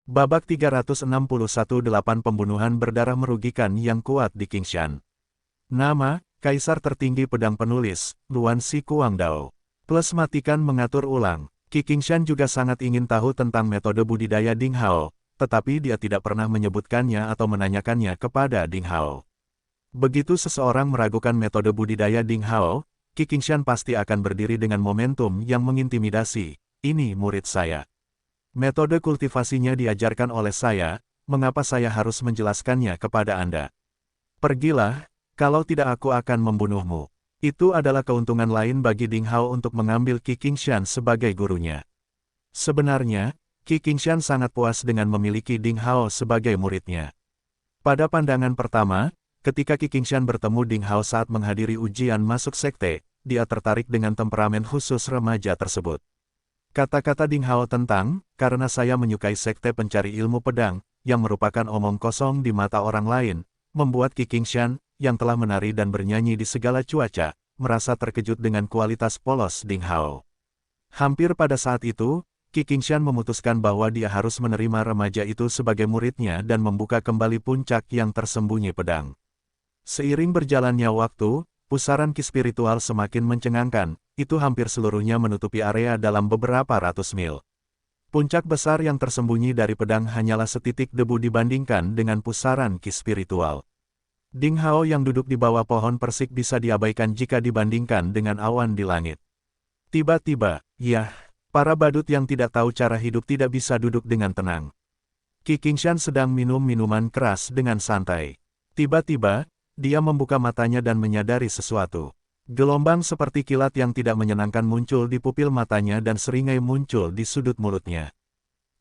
Babak 361-8 pembunuhan berdarah merugikan yang kuat di Qingshan. Nama, Kaisar Tertinggi Pedang Penulis, Luan Si Kuangdao. Plus matikan mengatur ulang. Qi Qingshan juga sangat ingin tahu tentang metode budidaya Ding Hao, tetapi dia tidak pernah menyebutkannya atau menanyakannya kepada Ding Hao. Begitu seseorang meragukan metode budidaya Ding Hao, Qi Qingshan pasti akan berdiri dengan momentum yang mengintimidasi. Ini murid saya. Metode kultivasinya diajarkan oleh saya, mengapa saya harus menjelaskannya kepada Anda? Pergilah, kalau tidak aku akan membunuhmu. Itu adalah keuntungan lain bagi Ding Hao untuk mengambil Qi Qingshan sebagai gurunya. Sebenarnya, Qi Qingshan sangat puas dengan memiliki Ding Hao sebagai muridnya. Pada pandangan pertama, ketika Qi Qingshan bertemu Ding Hao saat menghadiri ujian masuk sekte, dia tertarik dengan temperamen khusus remaja tersebut. Kata-kata Ding Hao tentang, karena saya menyukai sekte pencari ilmu pedang, yang merupakan omong kosong di mata orang lain, membuat Qi Qingshan, yang telah menari dan bernyanyi di segala cuaca, merasa terkejut dengan kualitas polos Ding Hao. Hampir pada saat itu, Qi Qingshan memutuskan bahwa dia harus menerima remaja itu sebagai muridnya dan membuka kembali puncak yang tersembunyi pedang. Seiring berjalannya waktu, pusaran Qi spiritual semakin mencengangkan, itu hampir seluruhnya menutupi area dalam beberapa ratus mil. Puncak besar yang tersembunyi dari pedang hanyalah setitik debu dibandingkan dengan pusaran Qi spiritual. Ding Hao yang duduk di bawah pohon persik bisa diabaikan jika dibandingkan dengan awan di langit. Tiba-tiba, yah, para badut yang tidak tahu cara hidup tidak bisa duduk dengan tenang. Qi Qingshan sedang minum minuman keras dengan santai. Tiba-tiba, dia membuka matanya dan menyadari sesuatu. Gelombang seperti kilat yang tidak menyenangkan muncul di pupil matanya dan seringai muncul di sudut mulutnya.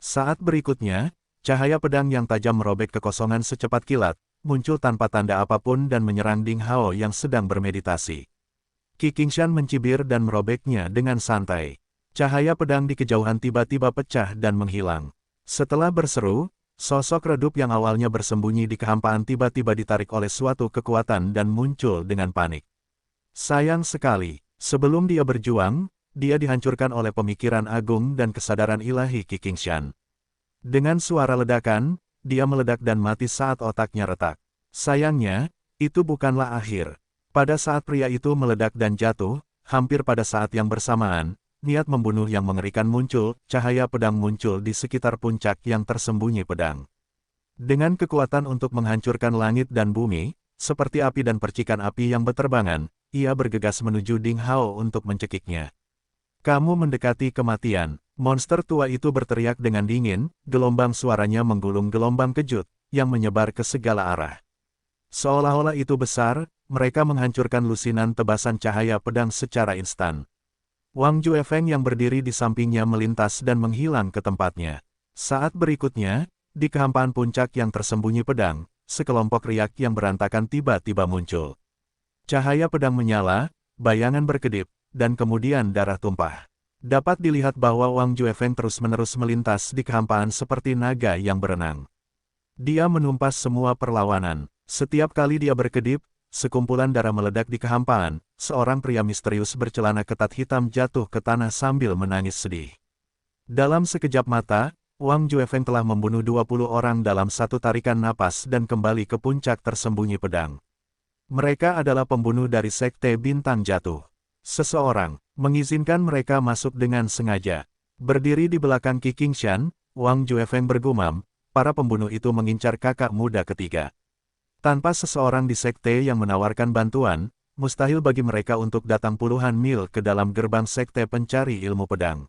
Saat berikutnya, cahaya pedang yang tajam merobek kekosongan secepat kilat, muncul tanpa tanda apapun dan menyerang Ding Hao yang sedang bermeditasi. Qi Qingshan mencibir dan merobeknya dengan santai. Cahaya pedang di kejauhan tiba-tiba pecah dan menghilang. Setelah berseru, sosok redup yang awalnya bersembunyi di kehampaan tiba-tiba ditarik oleh suatu kekuatan dan muncul dengan panik. Sayang sekali, sebelum dia berjuang, dia dihancurkan oleh pemikiran agung dan kesadaran ilahi Qi Qingshan. Dengan suara ledakan, dia meledak dan mati saat otaknya retak. Sayangnya, itu bukanlah akhir. Pada saat pria itu meledak dan jatuh, hampir pada saat yang bersamaan, niat membunuh yang mengerikan muncul, cahaya pedang muncul di sekitar puncak yang tersembunyi pedang. Dengan kekuatan untuk menghancurkan langit dan bumi, seperti api dan percikan api yang berterbangan, ia bergegas menuju Ding Hao untuk mencekiknya. Kamu mendekati kematian. Monster tua itu berteriak dengan dingin, gelombang suaranya menggulung gelombang kejut, yang menyebar ke segala arah. Seolah-olah itu besar, mereka menghancurkan lusinan tebasan cahaya pedang secara instan. Wang Juefeng yang berdiri di sampingnya melintas dan menghilang ke tempatnya. Saat berikutnya, di kehampaan puncak yang tersembunyi pedang, sekelompok riak yang berantakan tiba-tiba muncul. Cahaya pedang menyala, bayangan berkedip, dan kemudian darah tumpah. Dapat dilihat bahwa Wang Juefeng terus-menerus melintas di kehampaan seperti naga yang berenang. Dia menumpas semua perlawanan. Setiap kali dia berkedip, sekumpulan darah meledak di kehampaan, seorang pria misterius bercelana ketat hitam jatuh ke tanah sambil menangis sedih. Dalam sekejap mata, Wang Juefeng telah membunuh 20 orang dalam satu tarikan napas dan kembali ke puncak tersembunyi pedang. Mereka adalah pembunuh dari Sekte Bintang Jatuh. Seseorang mengizinkan mereka masuk dengan sengaja. Berdiri di belakang Qi Qingshan, Wang Juefeng bergumam, para pembunuh itu mengincar kakak muda ketiga. Tanpa seseorang di sekte yang menawarkan bantuan, mustahil bagi mereka untuk datang puluhan mil ke dalam gerbang sekte pencari ilmu pedang.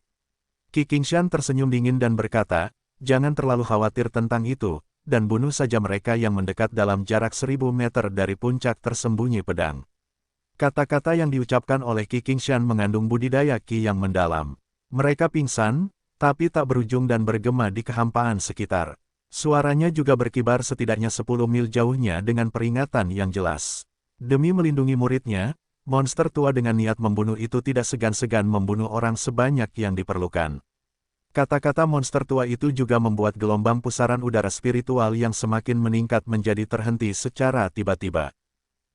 Qi Qingshan tersenyum dingin dan berkata, jangan terlalu khawatir tentang itu, dan bunuh saja mereka yang mendekat dalam jarak 1000 meter dari puncak tersembunyi pedang. Kata-kata yang diucapkan oleh Qi Qingshan mengandung budidaya Qi yang mendalam. Mereka pingsan, tapi tak berujung dan bergema di kehampaan sekitar. Suaranya juga berkibar setidaknya 10 mil jauhnya dengan peringatan yang jelas. Demi melindungi muridnya, monster tua dengan niat membunuh itu tidak segan-segan membunuh orang sebanyak yang diperlukan. Kata-kata monster tua itu juga membuat gelombang pusaran udara spiritual yang semakin meningkat menjadi terhenti secara tiba-tiba.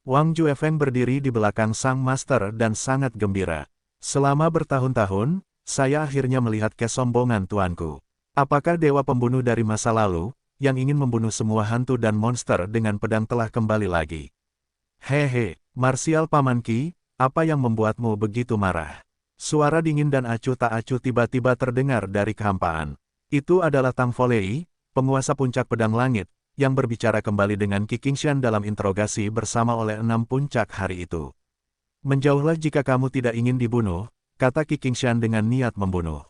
Wang Juefeng berdiri di belakang sang master dan sangat gembira. Selama bertahun-tahun, saya akhirnya melihat kesombongan tuanku. Apakah dewa pembunuh dari masa lalu, yang ingin membunuh semua hantu dan monster dengan pedang telah kembali lagi? Hehe, marsial Paman Ki, apa yang membuatmu begitu marah? Suara dingin dan acuh tak acuh tiba-tiba terdengar dari kehampaan. Itu adalah Tang Folei, penguasa puncak pedang langit, yang berbicara kembali dengan Qi Qingshan dalam interogasi bersama oleh 6 puncak hari itu. Menjauhlah jika kamu tidak ingin dibunuh, kata Qi Qingshan dengan niat membunuh.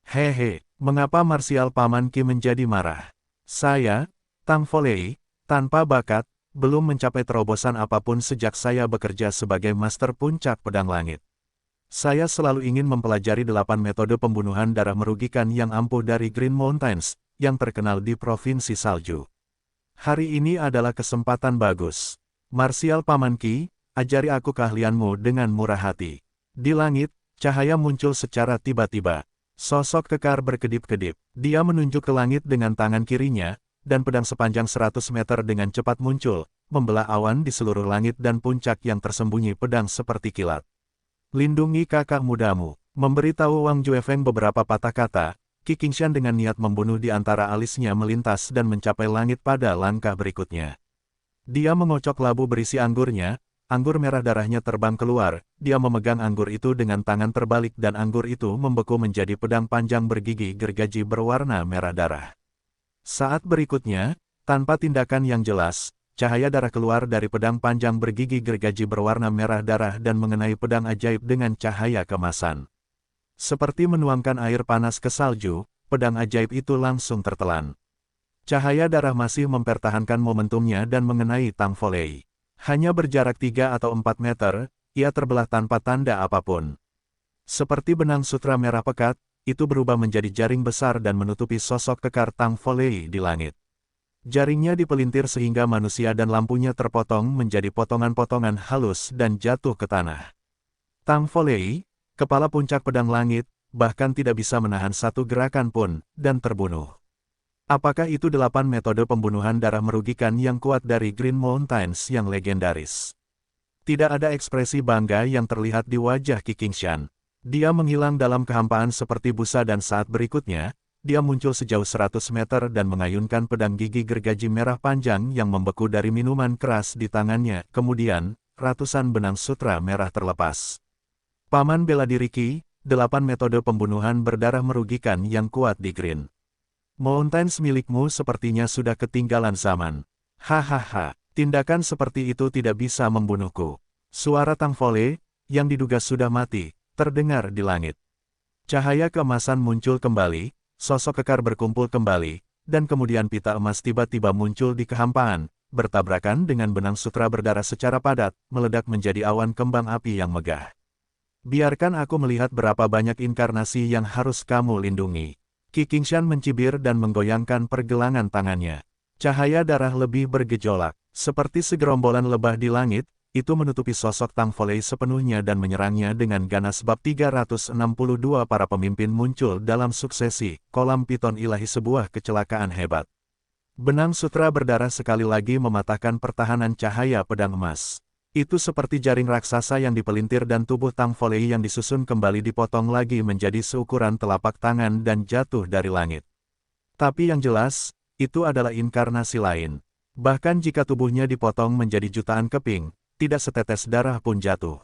Hehe, mengapa marsial Paman Ki menjadi marah? Saya, Tang Folei, tanpa bakat, belum mencapai terobosan apapun sejak saya bekerja sebagai Master Puncak Pedang Langit. Saya selalu ingin mempelajari 8 metode pembunuhan darah merugikan yang ampuh dari Green Mountains, yang terkenal di Provinsi Salju. Hari ini adalah kesempatan bagus. Marsial Paman Ki, ajari aku keahlianmu dengan murah hati. Di langit, cahaya muncul secara tiba-tiba. Sosok kekar berkedip-kedip. Dia menunjuk ke langit dengan tangan kirinya, dan pedang sepanjang 100 meter dengan cepat muncul, membelah awan di seluruh langit dan puncak yang tersembunyi pedang seperti kilat. Lindungi kakak mudamu. Memberitahu Wang Juefeng beberapa patah kata, Qi Qingshan dengan niat membunuh di antara alisnya melintas dan mencapai langit pada langkah berikutnya. Dia mengocok labu berisi anggurnya, anggur merah darahnya terbang keluar, dia memegang anggur itu dengan tangan terbalik dan anggur itu membeku menjadi pedang panjang bergigi gergaji berwarna merah darah. Saat berikutnya, tanpa tindakan yang jelas, cahaya darah keluar dari pedang panjang bergigi gergaji berwarna merah darah dan mengenai pedang ajaib dengan cahaya kemasan. Seperti menuangkan air panas ke salju, pedang ajaib itu langsung tertelan. Cahaya darah masih mempertahankan momentumnya dan mengenai Tang Folei. Hanya berjarak 3 atau 4 meter, ia terbelah tanpa tanda apapun. Seperti benang sutra merah pekat, itu berubah menjadi jaring besar dan menutupi sosok kekar Tang Folei di langit. Jaringnya dipelintir sehingga manusia dan lampunya terpotong menjadi potongan-potongan halus dan jatuh ke tanah. Tang Folei, kepala puncak pedang langit, bahkan tidak bisa menahan satu gerakan pun, dan terbunuh. Apakah itu 8 metode pembunuhan darah merugikan yang kuat dari Green Mountains yang legendaris? Tidak ada ekspresi bangga yang terlihat di wajah Qi Qingshan. Dia menghilang dalam kehampaan seperti busa dan saat berikutnya, dia muncul sejauh 100 meter dan mengayunkan pedang gigi gergaji merah panjang yang membeku dari minuman keras di tangannya. Kemudian, ratusan benang sutra merah terlepas. Paman bela diri Qi, 8 metode pembunuhan berdarah merugikan yang kuat di Green Mountains milikmu sepertinya sudah ketinggalan zaman. Hahaha, tindakan seperti itu tidak bisa membunuhku. Suara Tang Folei, yang diduga sudah mati, terdengar di langit. Cahaya keemasan muncul kembali, sosok kekar berkumpul kembali, dan kemudian pita emas tiba-tiba muncul di kehampaan, bertabrakan dengan benang sutra berdarah secara padat, meledak menjadi awan kembang api yang megah. Biarkan aku melihat berapa banyak inkarnasi yang harus kamu lindungi. Qi Qingshan mencibir dan menggoyangkan pergelangan tangannya. Cahaya darah lebih bergejolak, seperti segerombolan lebah di langit, itu menutupi sosok Tang Folei sepenuhnya dan menyerangnya dengan ganas. Bab 362 para pemimpin muncul dalam suksesi, kolam piton ilahi sebuah kecelakaan hebat. Benang sutra berdarah sekali lagi mematahkan pertahanan cahaya pedang emas. Itu seperti jaring raksasa yang dipelintir dan tubuh Tang Folei yang disusun kembali dipotong lagi menjadi seukuran telapak tangan dan jatuh dari langit. Tapi yang jelas, itu adalah inkarnasi lain. Bahkan jika tubuhnya dipotong menjadi jutaan keping, tidak setetes darah pun jatuh.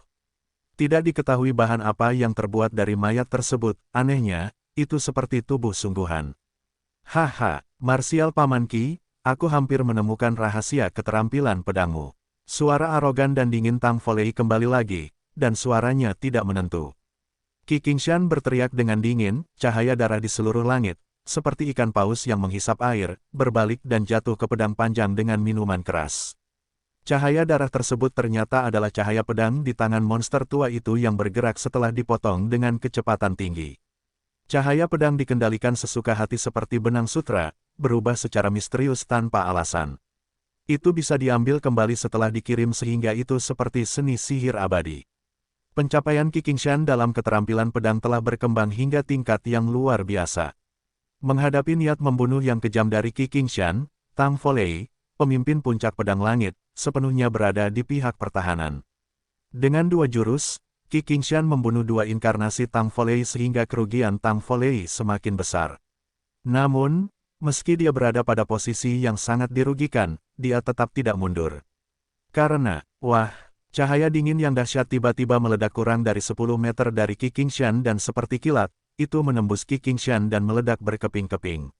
Tidak diketahui bahan apa yang terbuat dari mayat tersebut, anehnya, itu seperti tubuh sungguhan. Haha, marsial Paman Ki, aku hampir menemukan rahasia keterampilan pedangmu. Suara arogan dan dingin Tang Folei kembali lagi, dan suaranya tidak menentu. Qi Qingshan berteriak dengan dingin, cahaya darah di seluruh langit, seperti ikan paus yang menghisap air, berbalik dan jatuh ke pedang panjang dengan minuman keras. Cahaya darah tersebut ternyata adalah cahaya pedang di tangan monster tua itu yang bergerak setelah dipotong dengan kecepatan tinggi. Cahaya pedang dikendalikan sesuka hati seperti benang sutra, berubah secara misterius tanpa alasan. Itu bisa diambil kembali setelah dikirim sehingga itu seperti seni sihir abadi. Pencapaian Qi Qingshan dalam keterampilan pedang telah berkembang hingga tingkat yang luar biasa. Menghadapi niat membunuh yang kejam dari Qi Qingshan, Tang Folei, pemimpin puncak pedang langit, sepenuhnya berada di pihak pertahanan. Dengan 2 jurus, Qi Qingshan membunuh 2 inkarnasi Tang Folei sehingga kerugian Tang Folei semakin besar. Namun, meski dia berada pada posisi yang sangat dirugikan, dia tetap tidak mundur. Karena, wah, cahaya dingin yang dahsyat tiba-tiba meledak kurang dari 10 meter dari Qi Qingshan dan seperti kilat, itu menembus Qi Qingshan dan meledak berkeping-keping.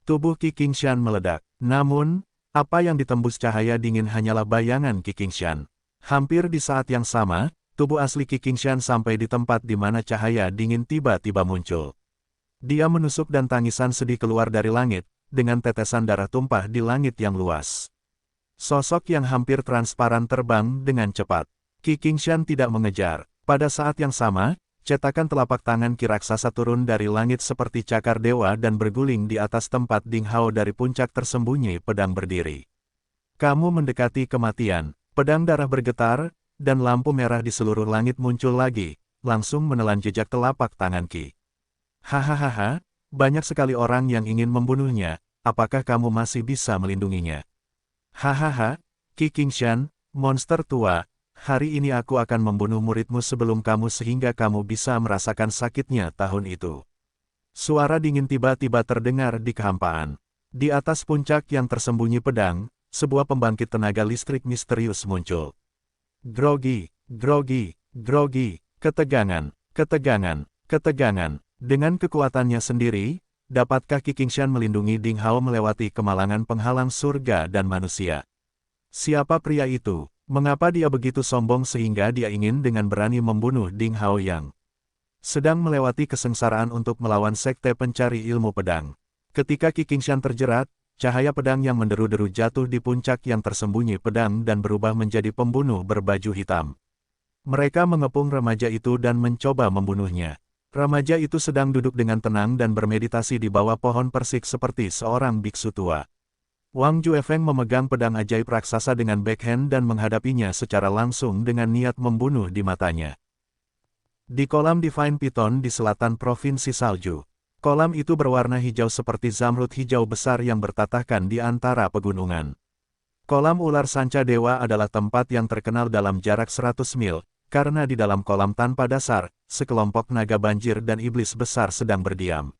Tubuh Qi Qingshan meledak. Namun, apa yang ditembus cahaya dingin hanyalah bayangan Qi Qingshan. Hampir di saat yang sama, tubuh asli Qi Qingshan sampai di tempat di mana cahaya dingin tiba-tiba muncul. Dia menusuk dan tangisan sedih keluar dari langit, dengan tetesan darah tumpah di langit yang luas. Sosok yang hampir transparan terbang dengan cepat. Qi Qingshan tidak mengejar. Pada saat yang sama, cetakan telapak tangan Qi raksasa turun dari langit seperti cakar dewa dan berguling di atas tempat Ding Hao dari puncak tersembunyi pedang berdiri. Kamu mendekati kematian. Pedang darah bergetar, dan lampu merah di seluruh langit muncul lagi, langsung menelan jejak telapak tangan Qi. Hahaha, banyak sekali orang yang ingin membunuhnya, apakah kamu masih bisa melindunginya? Hahaha, Qi Qingshan, monster tua, hari ini aku akan membunuh muridmu sebelum kamu sehingga kamu bisa merasakan sakitnya tahun itu. Suara dingin tiba-tiba terdengar di kehampaan. Di atas puncak yang tersembunyi pedang, sebuah pembangkit tenaga listrik misterius muncul. Grogi, grogi, grogi, ketegangan, ketegangan, ketegangan. Dengan kekuatannya sendiri, dapatkah Qi Qingshan melindungi Ding Hao melewati kemalangan penghalang surga dan manusia? Siapa pria itu? Mengapa dia begitu sombong sehingga dia ingin dengan berani membunuh Ding Hao yang sedang melewati kesengsaraan untuk melawan sekte pencari ilmu pedang? Ketika Qi Qingshan terjerat, cahaya pedang yang menderu-deru jatuh di puncak yang tersembunyi pedang dan berubah menjadi pembunuh berbaju hitam. Mereka mengepung remaja itu dan mencoba membunuhnya. Remaja itu sedang duduk dengan tenang dan bermeditasi di bawah pohon persik seperti seorang biksu tua. Wang Juefeng memegang pedang ajaib raksasa dengan backhand dan menghadapinya secara langsung dengan niat membunuh di matanya. Di kolam Divine Python di selatan Provinsi Salju. Kolam itu berwarna hijau seperti zamrud hijau besar yang bertatahkan di antara pegunungan. Kolam ular sanca dewa adalah tempat yang terkenal dalam jarak 100 mil, karena di dalam kolam tanpa dasar, sekelompok naga banjir dan iblis besar sedang berdiam.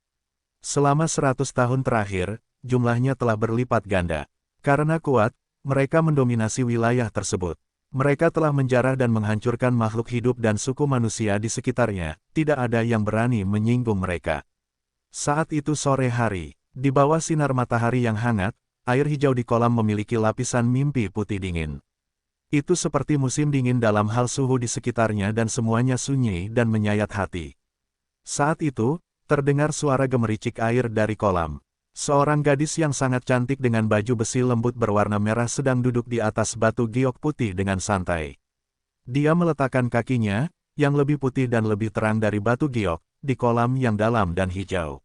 Selama 100 tahun terakhir, jumlahnya telah berlipat ganda. Karena kuat, mereka mendominasi wilayah tersebut. Mereka telah menjarah dan menghancurkan makhluk hidup dan suku manusia di sekitarnya, tidak ada yang berani menyinggung mereka. Saat itu sore hari, di bawah sinar matahari yang hangat, air hijau di kolam memiliki lapisan mimpi putih dingin. Itu seperti musim dingin dalam hal suhu di sekitarnya dan semuanya sunyi dan menyayat hati. Saat itu, terdengar suara gemericik air dari kolam. Seorang gadis yang sangat cantik dengan baju besi lembut berwarna merah sedang duduk di atas batu giok putih dengan santai. Dia meletakkan kakinya, yang lebih putih dan lebih terang dari batu giok, di kolam yang dalam dan hijau.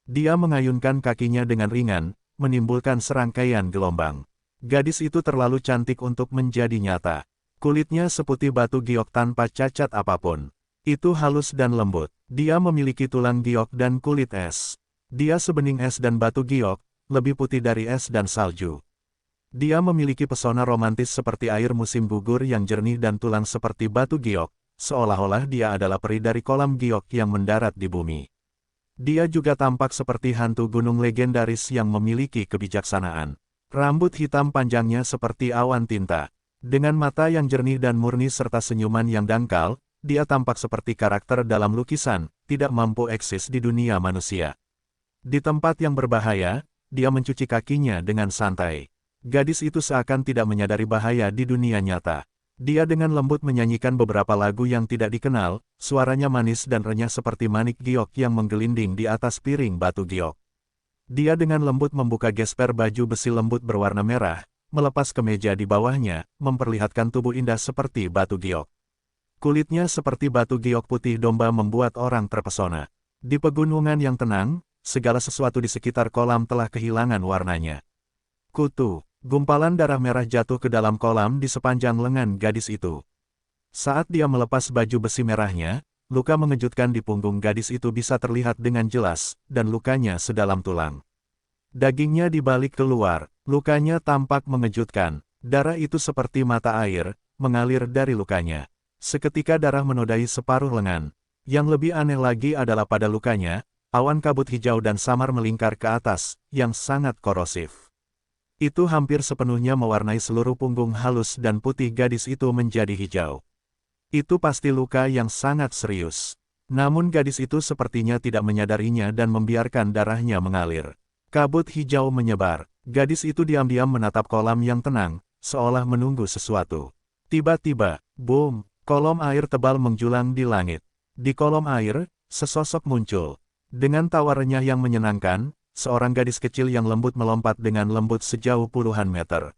Dia mengayunkan kakinya dengan ringan, menimbulkan serangkaian gelombang. Gadis itu terlalu cantik untuk menjadi nyata. Kulitnya seputih batu giok tanpa cacat apapun. Itu halus dan lembut. Dia memiliki tulang giok dan kulit es. Dia sebening es dan batu giok, lebih putih dari es dan salju. Dia memiliki pesona romantis seperti air musim gugur yang jernih dan tulang seperti batu giok, seolah-olah dia adalah peri dari kolam giok yang mendarat di bumi. Dia juga tampak seperti hantu gunung legendaris yang memiliki kebijaksanaan. Rambut hitam panjangnya seperti awan tinta. Dengan mata yang jernih dan murni serta senyuman yang dangkal, dia tampak seperti karakter dalam lukisan, tidak mampu eksis di dunia manusia. Di tempat yang berbahaya, dia mencuci kakinya dengan santai. Gadis itu seakan tidak menyadari bahaya di dunia nyata. Dia dengan lembut menyanyikan beberapa lagu yang tidak dikenal, suaranya manis dan renyah seperti manik giok yang menggelinding di atas piring batu giok. Dia dengan lembut membuka gesper baju besi lembut berwarna merah, melepas kemeja di bawahnya, memperlihatkan tubuh indah seperti batu giok. Kulitnya seperti batu giok putih domba membuat orang terpesona. Di pegunungan yang tenang, segala sesuatu di sekitar kolam telah kehilangan warnanya. Kutu, gumpalan darah merah jatuh ke dalam kolam di sepanjang lengan gadis itu. Saat dia melepas baju besi merahnya, luka mengejutkan di punggung gadis itu bisa terlihat dengan jelas, dan lukanya sedalam tulang. Dagingnya dibalik keluar, lukanya tampak mengejutkan. Darah itu seperti mata air, mengalir dari lukanya. Seketika darah menodai separuh lengan. Yang lebih aneh lagi adalah pada lukanya, Awan kabut hijau dan samar melingkar ke atas, yang sangat korosif. Itu hampir sepenuhnya mewarnai seluruh punggung halus dan putih gadis itu menjadi hijau. Itu pasti luka yang sangat serius. Namun gadis itu sepertinya tidak menyadarinya dan membiarkan darahnya mengalir. Kabut hijau menyebar. Gadis itu diam-diam menatap kolam yang tenang, seolah menunggu sesuatu. Tiba-tiba, boom, kolom air tebal menjulang di langit. Di kolom air, sesosok muncul. Dengan tawarnya yang menyenangkan, seorang gadis kecil yang lembut melompat dengan lembut sejauh puluhan meter.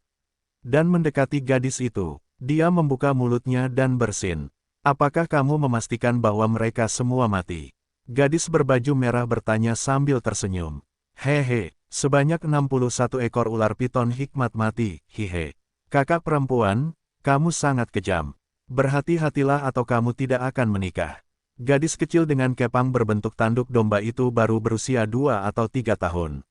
Dan mendekati gadis itu, dia membuka mulutnya dan bersin. Apakah kamu memastikan bahwa mereka semua mati? Gadis berbaju merah bertanya sambil tersenyum. Hehe. Sebanyak 61 ekor ular piton hikmat mati, hihe. Kakak perempuan, kamu sangat kejam. Berhati-hatilah atau kamu tidak akan menikah. Gadis kecil dengan kepang berbentuk tanduk domba itu baru berusia 2 atau 3 tahun.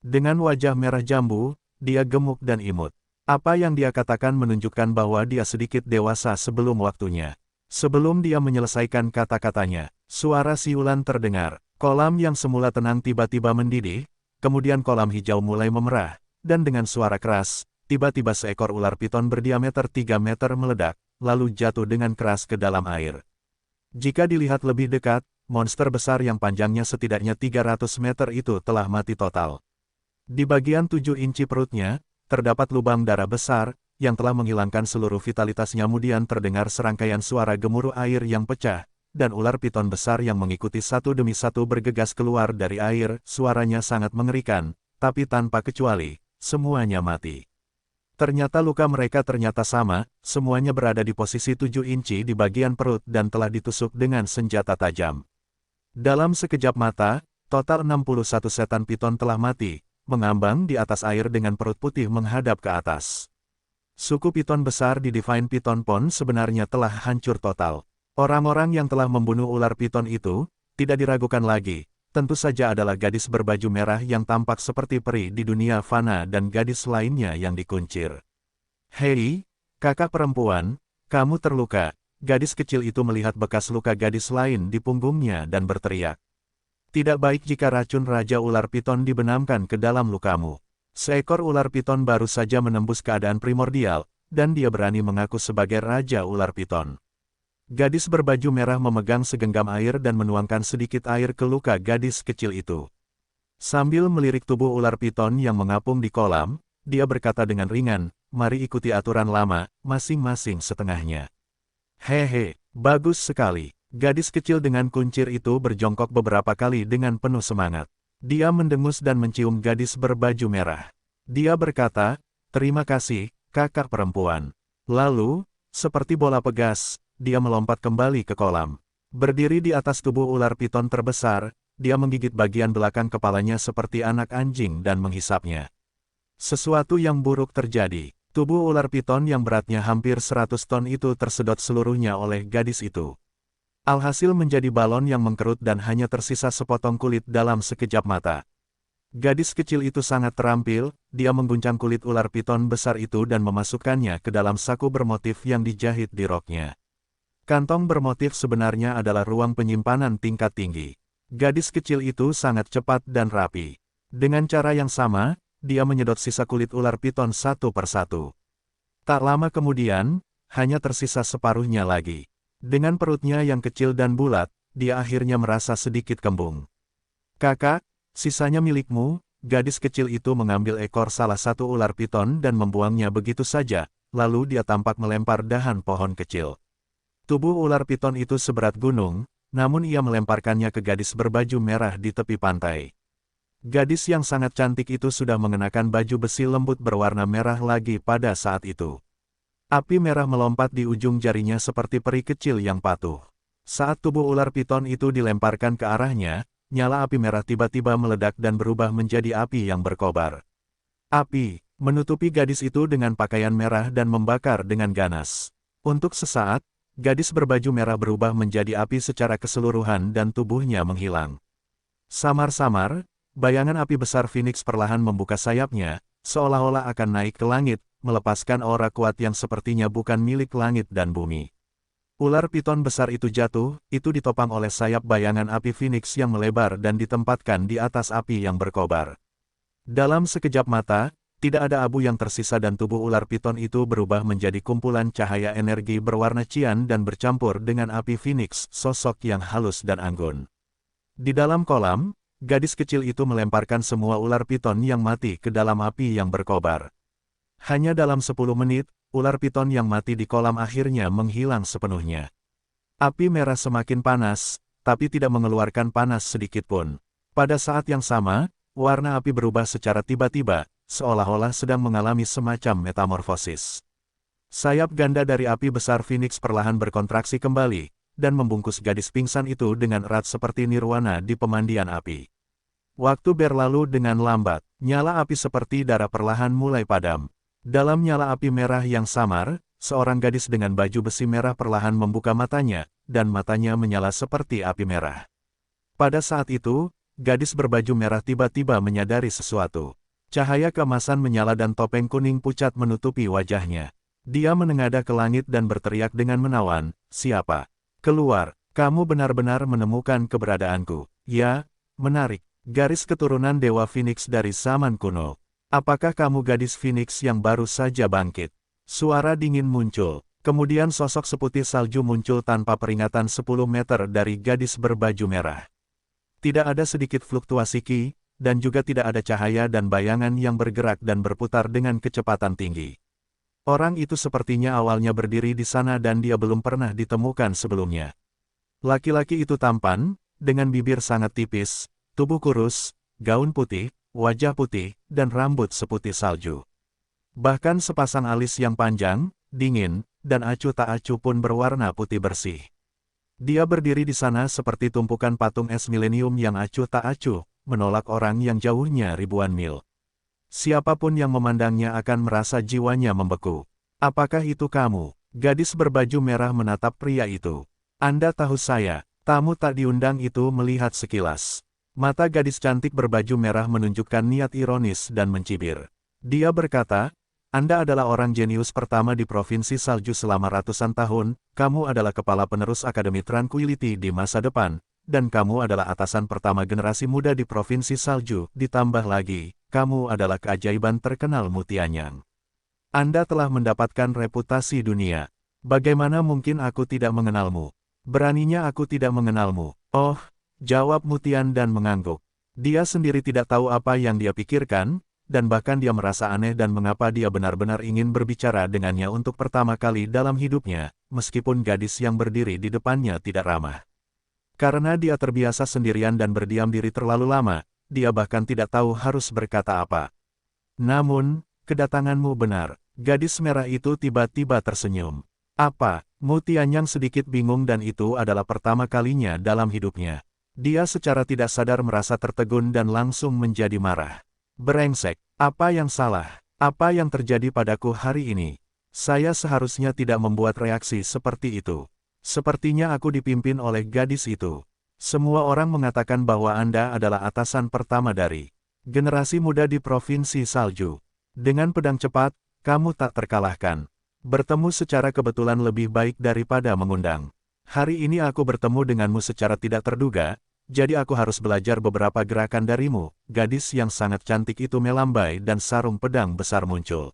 Dengan wajah merah jambu, dia gemuk dan imut. Apa yang dia katakan menunjukkan bahwa dia sedikit dewasa sebelum waktunya. Sebelum dia menyelesaikan kata-katanya, suara siulan terdengar. Kolam yang semula tenang tiba-tiba mendidih. Kemudian kolam hijau mulai memerah, dan dengan suara keras, tiba-tiba seekor ular piton berdiameter 3 meter meledak, lalu jatuh dengan keras ke dalam air. Jika dilihat lebih dekat, monster besar yang panjangnya setidaknya 300 meter itu telah mati total. Di bagian 7 inci perutnya, terdapat lubang darah besar, yang telah menghilangkan seluruh vitalitasnya. Kemudian terdengar serangkaian suara gemuruh air yang pecah, dan ular piton besar yang mengikuti satu demi satu bergegas keluar dari air. Suaranya sangat mengerikan, tapi tanpa kecuali, semuanya mati. Ternyata luka mereka ternyata sama, semuanya berada di posisi 7 inci di bagian perut dan telah ditusuk dengan senjata tajam. Dalam sekejap mata, total 61 setan piton telah mati, mengambang di atas air dengan perut putih menghadap ke atas. Suku piton besar di Divine Piton Pond sebenarnya telah hancur total. Orang-orang yang telah membunuh ular piton itu, tidak diragukan lagi, tentu saja adalah gadis berbaju merah yang tampak seperti peri di dunia fana dan gadis lainnya yang dikuncir. Hei, kakak perempuan, kamu terluka. Gadis kecil itu melihat bekas luka gadis lain di punggungnya dan berteriak. Tidak baik jika racun Raja Ular Piton dibenamkan ke dalam lukamu. Seekor ular piton baru saja menembus keadaan primordial, dan dia berani mengaku sebagai Raja Ular Piton. Gadis berbaju merah memegang segenggam air dan menuangkan sedikit air ke luka gadis kecil itu. Sambil melirik tubuh ular piton yang mengapung di kolam, dia berkata dengan ringan, mari ikuti aturan lama, masing-masing setengahnya. Hehe, bagus sekali. Gadis kecil dengan kuncir itu berjongkok beberapa kali dengan penuh semangat. Dia mendengus dan mencium gadis berbaju merah. Dia berkata, terima kasih, kakak perempuan. Lalu, seperti bola pegas, dia melompat kembali ke kolam. Berdiri di atas tubuh ular piton terbesar, dia menggigit bagian belakang kepalanya seperti anak anjing dan menghisapnya. Sesuatu yang buruk terjadi. Tubuh ular piton yang beratnya hampir 100 ton itu tersedot seluruhnya oleh gadis itu. Alhasil menjadi balon yang mengkerut dan hanya tersisa sepotong kulit dalam sekejap mata. Gadis kecil itu sangat terampil, dia mengguncang kulit ular piton besar itu dan memasukkannya ke dalam saku bermotif yang dijahit di roknya. Kantong bermotif sebenarnya adalah ruang penyimpanan tingkat tinggi. Gadis kecil itu sangat cepat dan rapi. Dengan cara yang sama, dia menyedot sisa kulit ular piton satu persatu. Tak lama kemudian, hanya tersisa separuhnya lagi. Dengan perutnya yang kecil dan bulat, dia akhirnya merasa sedikit kembung. Kakak, sisanya milikmu. Gadis kecil itu mengambil ekor salah satu ular piton dan membuangnya begitu saja, lalu dia tampak melempar dahan pohon kecil. Tubuh ular piton itu seberat gunung, namun ia melemparkannya ke gadis berbaju merah di tepi pantai. Gadis yang sangat cantik itu sudah mengenakan baju besi lembut berwarna merah lagi pada saat itu. Api merah melompat di ujung jarinya seperti peri kecil yang patuh. Saat tubuh ular piton itu dilemparkan ke arahnya, nyala api merah tiba-tiba meledak dan berubah menjadi api yang berkobar. Api menutupi gadis itu dengan pakaian merah dan membakar dengan ganas. Untuk sesaat, gadis berbaju merah berubah menjadi api secara keseluruhan dan tubuhnya menghilang. Samar-samar, bayangan api besar Phoenix perlahan membuka sayapnya, seolah-olah akan naik ke langit, melepaskan aura kuat yang sepertinya bukan milik langit dan bumi. Ular piton besar itu jatuh, itu ditopang oleh sayap bayangan api Phoenix yang melebar dan ditempatkan di atas api yang berkobar. Dalam sekejap mata, tidak ada abu yang tersisa dan tubuh ular piton itu berubah menjadi kumpulan cahaya energi berwarna cian dan bercampur dengan api Phoenix, sosok yang halus dan anggun. Di dalam kolam, gadis kecil itu melemparkan semua ular piton yang mati ke dalam api yang berkobar. Hanya dalam 10 menit, ular piton yang mati di kolam akhirnya menghilang sepenuhnya. Api merah semakin panas, tapi tidak mengeluarkan panas sedikit pun. Pada saat yang sama, warna api berubah secara tiba-tiba, seolah-olah sedang mengalami semacam metamorfosis. Sayap ganda dari api besar Phoenix perlahan berkontraksi kembali, dan membungkus gadis pingsan itu dengan erat seperti nirwana di pemandian api. Waktu berlalu dengan lambat, nyala api seperti darah perlahan mulai padam. Dalam nyala api merah yang samar, seorang gadis dengan baju besi merah perlahan membuka matanya, dan matanya menyala seperti api merah. Pada saat itu, gadis berbaju merah tiba-tiba menyadari sesuatu. Cahaya keemasan menyala dan topeng kuning pucat menutupi wajahnya. Dia menengadah ke langit dan berteriak dengan menawan, "Siapa? Keluar, kamu benar-benar menemukan keberadaanku." "Ya, menarik, garis keturunan Dewa Phoenix dari zaman kuno. Apakah kamu gadis Phoenix yang baru saja bangkit?" Suara dingin muncul, kemudian sosok seputih salju muncul tanpa peringatan 10 meter dari gadis berbaju merah. Tidak ada sedikit fluktuasi ki, dan juga tidak ada cahaya dan bayangan yang bergerak dan berputar dengan kecepatan tinggi. Orang itu sepertinya awalnya berdiri di sana dan dia belum pernah ditemukan sebelumnya. Laki-laki itu tampan, dengan bibir sangat tipis, tubuh kurus, gaun putih, wajah putih, dan rambut seputih salju. Bahkan sepasang alis yang panjang, dingin, dan acuh tak acuh pun berwarna putih bersih. Dia berdiri di sana seperti tumpukan patung es milenium yang acuh tak acuh, menolak orang yang jauhnya ribuan mil. Siapapun yang memandangnya akan merasa jiwanya membeku. "Apakah itu kamu?" Gadis berbaju merah menatap pria itu. "Anda tahu saya." Tamu tak diundang itu melihat sekilas. Mata gadis cantik berbaju merah menunjukkan niat ironis dan mencibir. Dia berkata, "Anda adalah orang jenius pertama di Provinsi Salju selama ratusan tahun, kamu adalah kepala penerus Akademi Tranquility di masa depan, dan kamu adalah atasan pertama generasi muda di Provinsi Salju, ditambah lagi, kamu adalah keajaiban terkenal Mutianyang. Anda telah mendapatkan reputasi dunia. Bagaimana mungkin aku tidak mengenalmu? Beraninya aku tidak mengenalmu." "Oh," jawab Mutian dan mengangguk. Dia sendiri tidak tahu apa yang dia pikirkan, dan bahkan dia merasa aneh dan mengapa dia benar-benar ingin berbicara dengannya untuk pertama kali dalam hidupnya, meskipun gadis yang berdiri di depannya tidak ramah. Karena dia terbiasa sendirian dan berdiam diri terlalu lama, dia bahkan tidak tahu harus berkata apa. "Namun, kedatanganmu benar." Gadis merah itu tiba-tiba tersenyum. "Apa?" Mutianyang sedikit bingung dan itu adalah pertama kalinya dalam hidupnya. Dia secara tidak sadar merasa tertegun dan langsung menjadi marah. "Brengsek, apa yang salah? Apa yang terjadi padaku hari ini? Saya seharusnya tidak membuat reaksi seperti itu. Sepertinya aku dipimpin oleh gadis itu. Semua orang mengatakan bahwa Anda adalah atasan pertama dari generasi muda di Provinsi Salju. Dengan pedang cepat, kamu tak terkalahkan. Bertemu secara kebetulan lebih baik daripada mengundang. Hari ini aku bertemu denganmu secara tidak terduga, jadi aku harus belajar beberapa gerakan darimu." Gadis yang sangat cantik itu melambai dan sarung pedang besar muncul.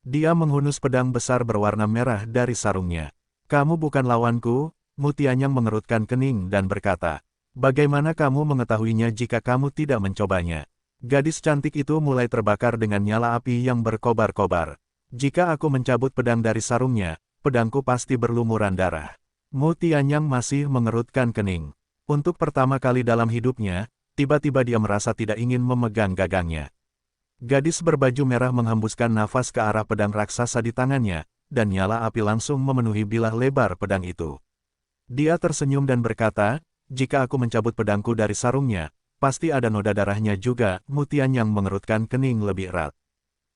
Dia menghunus pedang besar berwarna merah dari sarungnya. "Kamu bukan lawanku." Mutianyang mengerutkan kening dan berkata, "Bagaimana kamu mengetahuinya jika kamu tidak mencobanya?" Gadis cantik itu mulai terbakar dengan nyala api yang berkobar-kobar. "Jika aku mencabut pedang dari sarungnya, pedangku pasti berlumuran darah." Mutianyang masih mengerutkan kening. Untuk pertama kali dalam hidupnya, tiba-tiba dia merasa tidak ingin memegang gagangnya. Gadis berbaju merah menghembuskan nafas ke arah pedang raksasa di tangannya, dan nyala api langsung memenuhi bilah lebar pedang itu. Dia tersenyum dan berkata, "Jika aku mencabut pedangku dari sarungnya, pasti ada noda darahnya juga." Mutianyang mengerutkan kening lebih erat.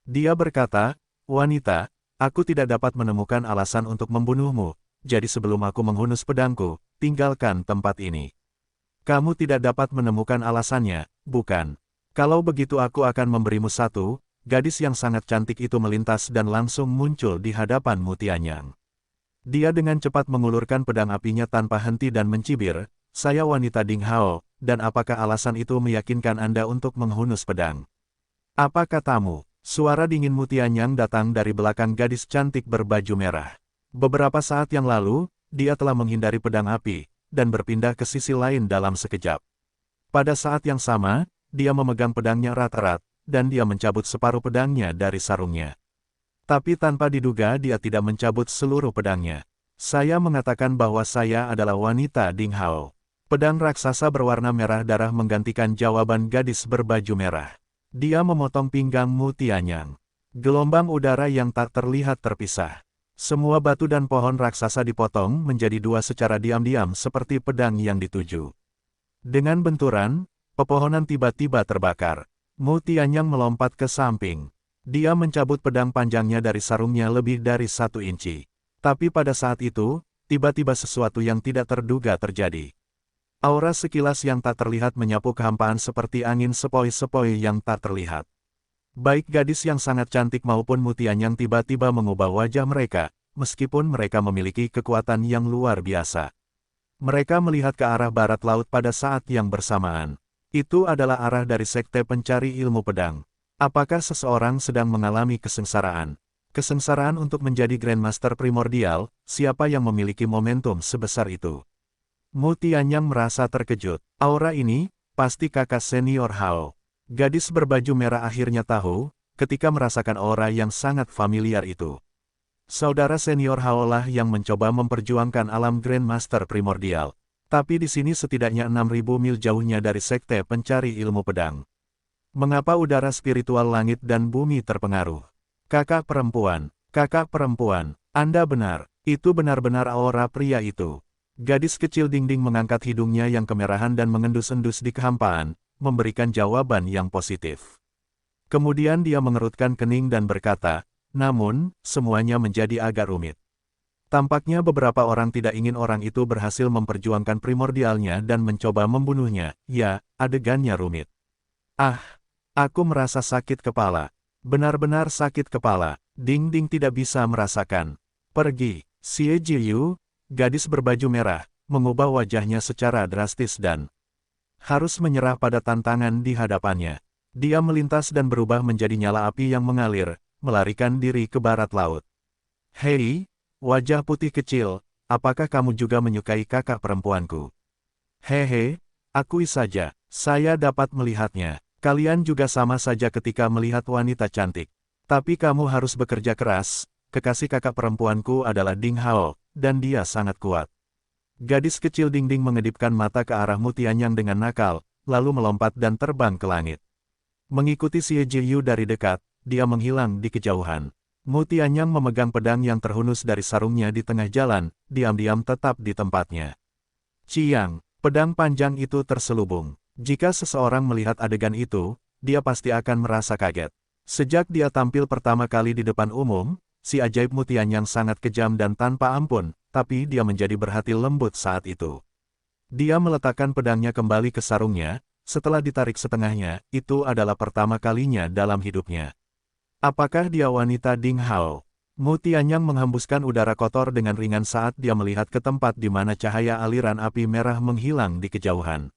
Dia berkata, "Wanita, aku tidak dapat menemukan alasan untuk membunuhmu, jadi sebelum aku menghunus pedangku, tinggalkan tempat ini." "Kamu tidak dapat menemukan alasannya, bukan? Kalau begitu aku akan memberimu satu." Gadis yang sangat cantik itu melintas dan langsung muncul di hadapan Mutianyang. Dia dengan cepat mengulurkan pedang apinya tanpa henti dan mencibir, "Saya wanita Ding Hao, dan apakah alasan itu meyakinkan Anda untuk menghunus pedang? Apa katamu?" Suara dingin Mutianyang datang dari belakang gadis cantik berbaju merah. Beberapa saat yang lalu, dia telah menghindari pedang api, dan berpindah ke sisi lain dalam sekejap. Pada saat yang sama, dia memegang pedangnya erat-erat, dan dia mencabut separuh pedangnya dari sarungnya. Tapi tanpa diduga dia tidak mencabut seluruh pedangnya. "Saya mengatakan bahwa saya adalah wanita Ding Hao." Pedang raksasa berwarna merah darah menggantikan jawaban gadis berbaju merah. Dia memotong pinggang Mutianyang. Gelombang udara yang tak terlihat terpisah. Semua batu dan pohon raksasa dipotong menjadi dua secara diam-diam seperti pedang yang dituju. Dengan benturan, pepohonan tiba-tiba terbakar. Mutianyang melompat ke samping. Dia mencabut pedang panjangnya dari sarungnya lebih dari 1 inci. Tapi pada saat itu, tiba-tiba sesuatu yang tidak terduga terjadi. Aura sekilas yang tak terlihat menyapu kehampaan seperti angin sepoi-sepoi yang tak terlihat. Baik gadis yang sangat cantik maupun Mutianyang tiba-tiba mengubah wajah mereka, meskipun mereka memiliki kekuatan yang luar biasa. Mereka melihat ke arah barat laut pada saat yang bersamaan. Itu adalah arah dari Sekte Pencari Ilmu Pedang. Apakah seseorang sedang mengalami kesengsaraan? Kesengsaraan untuk menjadi Grandmaster Primordial, siapa yang memiliki momentum sebesar itu? Mutianyang merasa terkejut. Aura ini, pasti kakak senior Hao. Gadis berbaju merah akhirnya tahu, ketika merasakan aura yang sangat familiar itu. Saudara senior Hao lah yang mencoba memperjuangkan alam Grandmaster Primordial. Tapi di sini setidaknya 6.000 mil jauhnya dari Sekte Pencari Ilmu Pedang. Mengapa udara spiritual langit dan bumi terpengaruh? Kakak perempuan, Anda benar, itu benar-benar aura pria itu. Gadis kecil Ding-Ding mengangkat hidungnya yang kemerahan dan mengendus-endus di kehampaan, memberikan jawaban yang positif. Kemudian dia mengerutkan kening dan berkata, "Namun, semuanya menjadi agak rumit. Tampaknya beberapa orang tidak ingin orang itu berhasil memperjuangkan primordialnya dan mencoba membunuhnya. Ya, adegannya rumit. Ah, aku merasa sakit kepala. Benar-benar sakit kepala." Ding-Ding tidak bisa merasakan. "Pergi." Xie Jiyu, gadis berbaju merah, mengubah wajahnya secara drastis dan harus menyerah pada tantangan di hadapannya. Dia melintas dan berubah menjadi nyala api yang mengalir, melarikan diri ke barat laut. "Hei, wajah putih kecil, apakah kamu juga menyukai kakak perempuanku?" "Hehe, akui saja, saya dapat melihatnya. Kalian juga sama saja ketika melihat wanita cantik. Tapi kamu harus bekerja keras, kekasih kakak perempuanku adalah Ding Hao, dan dia sangat kuat." Gadis kecil Ding-Ding mengedipkan mata ke arah Mutianyang dengan nakal, lalu melompat dan terbang ke langit. Mengikuti Xie Jiyu dari dekat, dia menghilang di kejauhan. Mutianyang memegang pedang yang terhunus dari sarungnya di tengah jalan, diam-diam tetap di tempatnya. "Ciang, pedang panjang itu terselubung." Jika seseorang melihat adegan itu, dia pasti akan merasa kaget. Sejak dia tampil pertama kali di depan umum, si ajaib Mutianyang sangat kejam dan tanpa ampun, tapi dia menjadi berhati lembut saat itu. Dia meletakkan pedangnya kembali ke sarungnya, setelah ditarik setengahnya, itu adalah pertama kalinya dalam hidupnya. Apakah dia wanita Ding Hao? Mutianyang menghembuskan udara kotor dengan ringan saat dia melihat ke tempat di mana cahaya aliran api merah menghilang di kejauhan.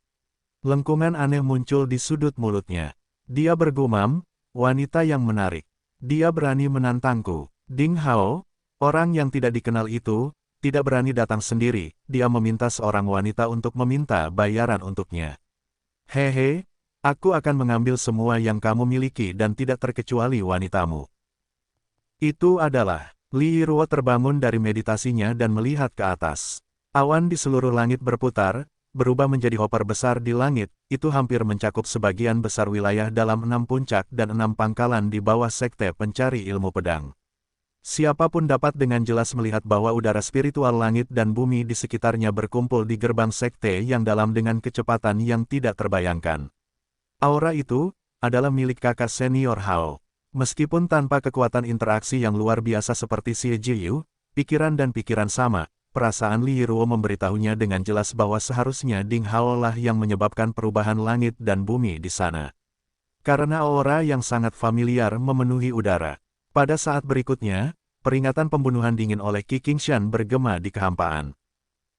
Lengkungan aneh muncul di sudut mulutnya. Dia bergumam, "Wanita yang menarik. Dia berani menantangku." Ding Hao, orang yang tidak dikenal itu, tidak berani datang sendiri. Dia meminta seorang wanita untuk meminta bayaran untuknya. "Hehe, aku akan mengambil semua yang kamu miliki dan tidak terkecuali wanitamu." Itu adalah. Li Yiruo terbangun dari meditasinya dan melihat ke atas. Awan di seluruh langit berputar, berubah menjadi hopper besar di langit, itu hampir mencakup sebagian besar wilayah dalam 6 puncak dan 6 pangkalan di bawah Sekte Pencari Ilmu Pedang. Siapapun dapat dengan jelas melihat bahwa udara spiritual langit dan bumi di sekitarnya berkumpul di gerbang sekte yang dalam dengan kecepatan yang tidak terbayangkan. Aura itu adalah milik kakak senior Hao. Meskipun tanpa kekuatan interaksi yang luar biasa seperti Xie Jiyu, pikiran dan pikiran sama, perasaan Li Yiruo memberitahunya dengan jelas bahwa seharusnya Ding Hao lah yang menyebabkan perubahan langit dan bumi di sana. Karena aura yang sangat familiar memenuhi udara. Pada saat berikutnya, peringatan pembunuhan dingin oleh Qi Qingshan bergema di kehampaan.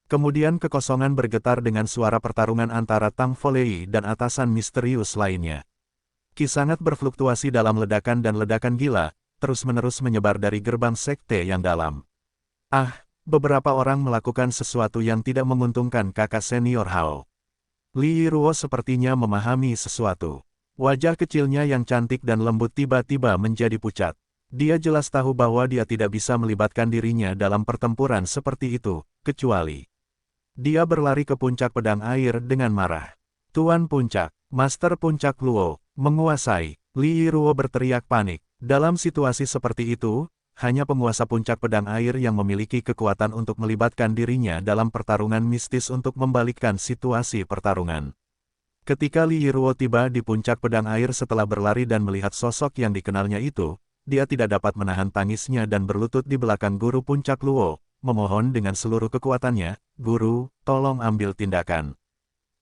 Kemudian kekosongan bergetar dengan suara pertarungan antara Tang Folei dan atasan misterius lainnya. Qi sangat berfluktuasi dalam ledakan dan ledakan gila, terus-menerus menyebar dari gerbang sekte yang dalam. Beberapa orang melakukan sesuatu yang tidak menguntungkan kakak senior Hao. Li Yiruo sepertinya memahami sesuatu. Wajah kecilnya yang cantik dan lembut tiba-tiba menjadi pucat. Dia jelas tahu bahwa dia tidak bisa melibatkan dirinya dalam pertempuran seperti itu, kecuali dia berlari ke puncak pedang air dengan marah. Tuan Puncak, Master Puncak Luo, menguasai. Li Yiruo berteriak panik. Dalam situasi seperti itu, hanya penguasa puncak pedang air yang memiliki kekuatan untuk melibatkan dirinya dalam pertarungan mistis untuk membalikkan situasi pertarungan. Ketika Li Yiruo tiba di puncak pedang air setelah berlari dan melihat sosok yang dikenalnya itu, dia tidak dapat menahan tangisnya dan berlutut di belakang guru puncak Luo, memohon dengan seluruh kekuatannya, "Guru, tolong ambil tindakan.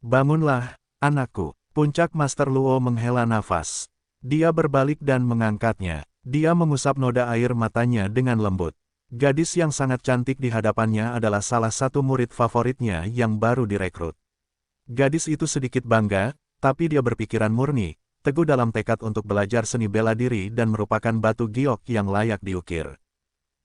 Bangunlah, anakku." Puncak Master Luo menghela nafas. Dia berbalik dan mengangkatnya. Dia mengusap noda air matanya dengan lembut. Gadis yang sangat cantik di hadapannya adalah salah satu murid favoritnya yang baru direkrut. Gadis itu sedikit bangga, tapi dia berpikiran murni, teguh dalam tekad untuk belajar seni bela diri dan merupakan batu giok yang layak diukir.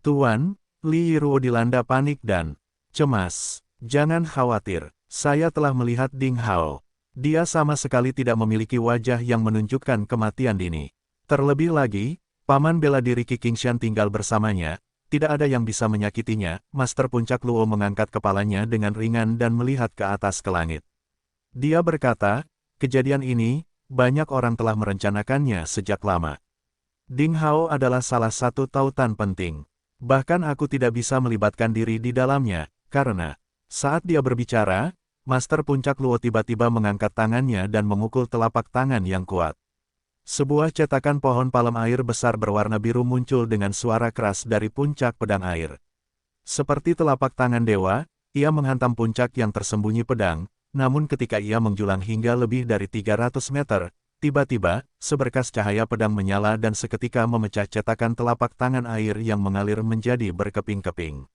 "Tuan," Li Yiruo dilanda panik dan cemas. "Jangan khawatir, saya telah melihat Ding Hao. Dia sama sekali tidak memiliki wajah yang menunjukkan kematian dini. Terlebih lagi, paman bela diri Qi Qingshan tinggal bersamanya, tidak ada yang bisa menyakitinya." Master Puncak Luo mengangkat kepalanya dengan ringan dan melihat ke atas ke langit. Dia berkata, "Kejadian ini, banyak orang telah merencanakannya sejak lama. Ding Hao adalah salah satu tautan penting. Bahkan aku tidak bisa melibatkan diri di dalamnya, karena..." Saat dia berbicara, Master Puncak Luo tiba-tiba mengangkat tangannya dan memukul telapak tangan yang kuat. Sebuah cetakan pohon palem air besar berwarna biru muncul dengan suara keras dari puncak pedang air. Seperti telapak tangan dewa, ia menghantam puncak yang tersembunyi pedang. Namun ketika ia menjulang hingga lebih dari 300 meter, tiba-tiba, seberkas cahaya pedang menyala dan seketika memecah cetakan telapak tangan air yang mengalir menjadi berkeping-keping.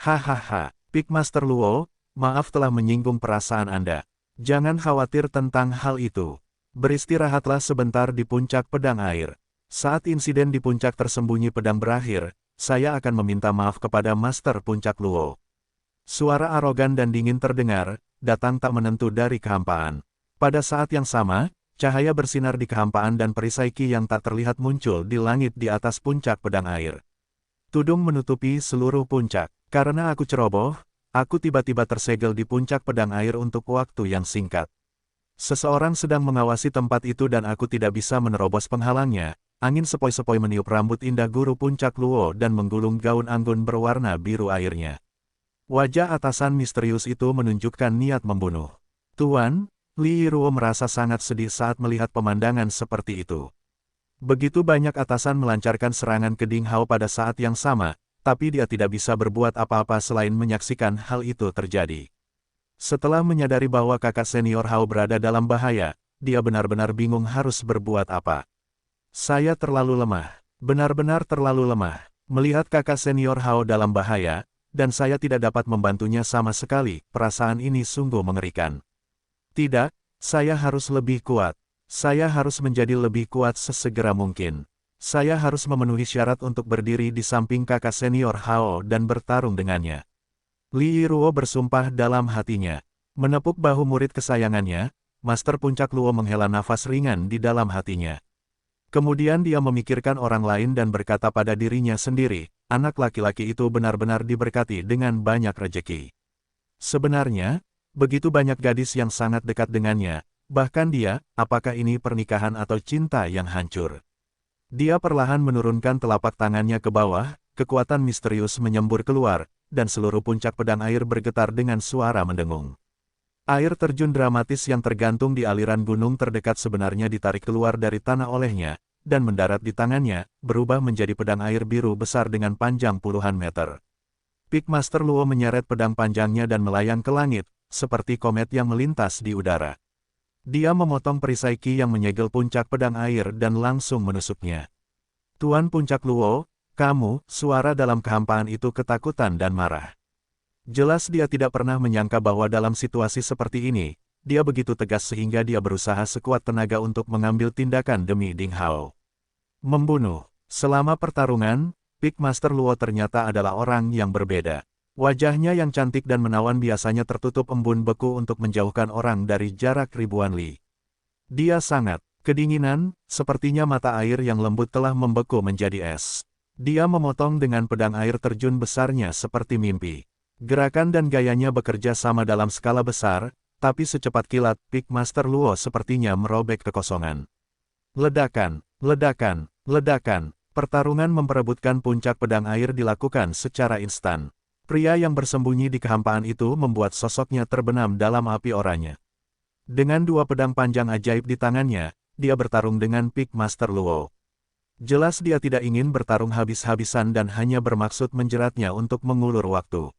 "Hahaha, Pik Master Luo, maaf telah menyinggung perasaan Anda. Jangan khawatir tentang hal itu. Beristirahatlah sebentar di puncak pedang air. Saat insiden di puncak tersembunyi pedang berakhir, saya akan meminta maaf kepada Master Puncak Luo." Suara arogan dan dingin terdengar, datang tak menentu dari kehampaan. Pada saat yang sama, cahaya bersinar di kehampaan dan perisai Qi yang tak terlihat muncul di langit di atas puncak pedang air. Tudung menutupi seluruh puncak. Karena aku ceroboh, aku tiba-tiba tersegel di puncak pedang air untuk waktu yang singkat. Seseorang sedang mengawasi tempat itu dan aku tidak bisa menerobos penghalangnya. Angin sepoi-sepoi meniup rambut indah guru puncak Luo dan menggulung gaun anggun berwarna biru airnya. Wajah atasan misterius itu menunjukkan niat membunuh. "Tuan," Li Yiruo merasa sangat sedih saat melihat pemandangan seperti itu. Begitu banyak atasan melancarkan serangan ke Ding Hao pada saat yang sama, tapi dia tidak bisa berbuat apa-apa selain menyaksikan hal itu terjadi. Setelah menyadari bahwa kakak senior Hao berada dalam bahaya, dia benar-benar bingung harus berbuat apa. "Saya terlalu lemah, benar-benar terlalu lemah, melihat kakak senior Hao dalam bahaya, dan saya tidak dapat membantunya sama sekali. Perasaan ini sungguh mengerikan. Tidak, saya harus lebih kuat. Saya harus menjadi lebih kuat sesegera mungkin. Saya harus memenuhi syarat untuk berdiri di samping kakak senior Hao dan bertarung dengannya." Li Yiruo bersumpah dalam hatinya. Menepuk bahu murid kesayangannya, Master Puncak Luo menghela nafas ringan di dalam hatinya. Kemudian dia memikirkan orang lain dan berkata pada dirinya sendiri, anak laki-laki itu benar-benar diberkati dengan banyak rejeki. Sebenarnya, begitu banyak gadis yang sangat dekat dengannya, bahkan dia, apakah ini pernikahan atau cinta yang hancur? Dia perlahan menurunkan telapak tangannya ke bawah, kekuatan misterius menyembur keluar, dan seluruh puncak pedang air bergetar dengan suara mendengung. Air terjun dramatis yang tergantung di aliran gunung terdekat sebenarnya ditarik keluar dari tanah olehnya, dan mendarat di tangannya, berubah menjadi pedang air biru besar dengan panjang puluhan meter. Pik Master Luo menyeret pedang panjangnya dan melayang ke langit, seperti komet yang melintas di udara. Dia memotong perisai Qi yang menyegel puncak pedang air dan langsung menusuknya. "Tuan Puncak Luo, Kamu, suara dalam kehampaan itu ketakutan dan marah. Jelas dia tidak pernah menyangka bahwa dalam situasi seperti ini, dia begitu tegas sehingga dia berusaha sekuat tenaga untuk mengambil tindakan demi Ding Hao. Membunuh. Selama pertarungan, Pig Master Luo ternyata adalah orang yang berbeda. Wajahnya yang cantik dan menawan biasanya tertutup embun beku untuk menjauhkan orang dari jarak ribuan li. Dia sangat kedinginan, sepertinya mata air yang lembut telah membeku menjadi es. Dia memotong dengan pedang air terjun besarnya seperti mimpi. Gerakan dan gayanya bekerja sama dalam skala besar, tapi secepat kilat, Pig Master Luo sepertinya merobek kekosongan. Ledakan, ledakan, ledakan. Pertarungan memperebutkan puncak pedang air dilakukan secara instan. Pria yang bersembunyi di kehampaan itu membuat sosoknya terbenam dalam api oranye. Dengan dua pedang panjang ajaib di tangannya, dia bertarung dengan Pig Master Luo. Jelas dia tidak ingin bertarung habis-habisan dan hanya bermaksud menjeratnya untuk mengulur waktu.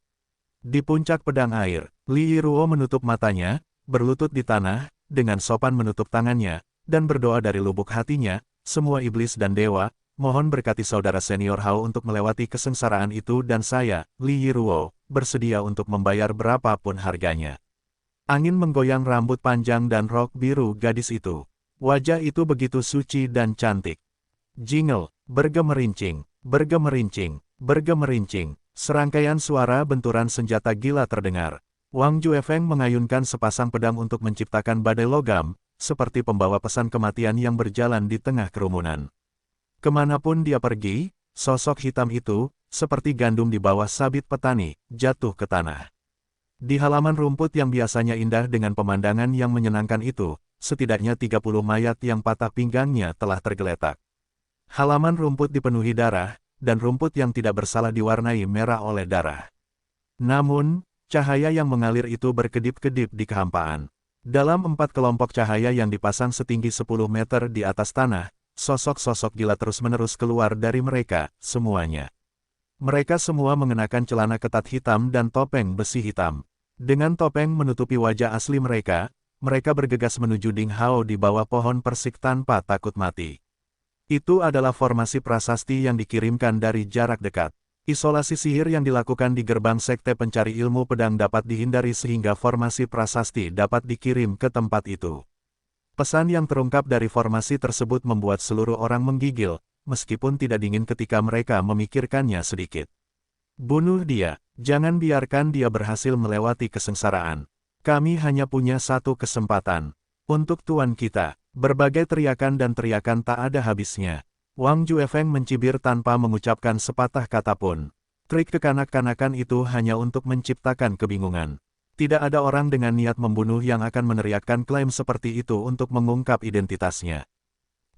Di puncak pedang air, Li Yiruo menutup matanya, berlutut di tanah, dengan sopan menutup tangannya, dan berdoa dari lubuk hatinya, semua iblis dan dewa, mohon berkati saudara senior Hao untuk melewati kesengsaraan itu dan saya, Li Yiruo, bersedia untuk membayar berapapun harganya. Angin menggoyang rambut panjang dan rok biru gadis itu. Wajah itu begitu suci dan cantik. Jingle, bergemerincing, bergemerincing, bergemerincing. Serangkaian suara benturan senjata gila terdengar. Wang Juefeng mengayunkan sepasang pedang untuk menciptakan badai logam, seperti pembawa pesan kematian yang berjalan di tengah kerumunan. Kemanapun dia pergi, sosok hitam itu, seperti gandum di bawah sabit petani, jatuh ke tanah. Di halaman rumput yang biasanya indah dengan pemandangan yang menyenangkan itu, setidaknya 30 mayat yang patah pinggangnya telah tergeletak. Halaman rumput dipenuhi darah, dan rumput yang tidak bersalah diwarnai merah oleh darah. Namun, cahaya yang mengalir itu berkedip-kedip di kehampaan. Dalam 4 kelompok cahaya yang dipasang setinggi 10 meter di atas tanah, sosok-sosok gila terus-menerus keluar dari mereka, semuanya. Mereka semua mengenakan celana ketat hitam dan topeng besi hitam. Dengan topeng menutupi wajah asli mereka, mereka bergegas menuju Ding Hao di bawah pohon persik tanpa takut mati. Itu adalah formasi prasasti yang dikirimkan dari jarak dekat. Isolasi sihir yang dilakukan di gerbang sekte pencari ilmu pedang dapat dihindari sehingga formasi prasasti dapat dikirim ke tempat itu. Pesan yang terungkap dari formasi tersebut membuat seluruh orang menggigil, meskipun tidak dingin ketika mereka memikirkannya sedikit. Bunuh dia, jangan biarkan dia berhasil melewati kesengsaraan. Kami hanya punya satu kesempatan. Untuk tuan kita. Berbagai teriakan dan teriakan tak ada habisnya. Wang Juefeng mencibir tanpa mengucapkan sepatah kata pun. Trik kekanak-kanakan itu hanya untuk menciptakan kebingungan. Tidak ada orang dengan niat membunuh yang akan meneriakkan klaim seperti itu untuk mengungkap identitasnya.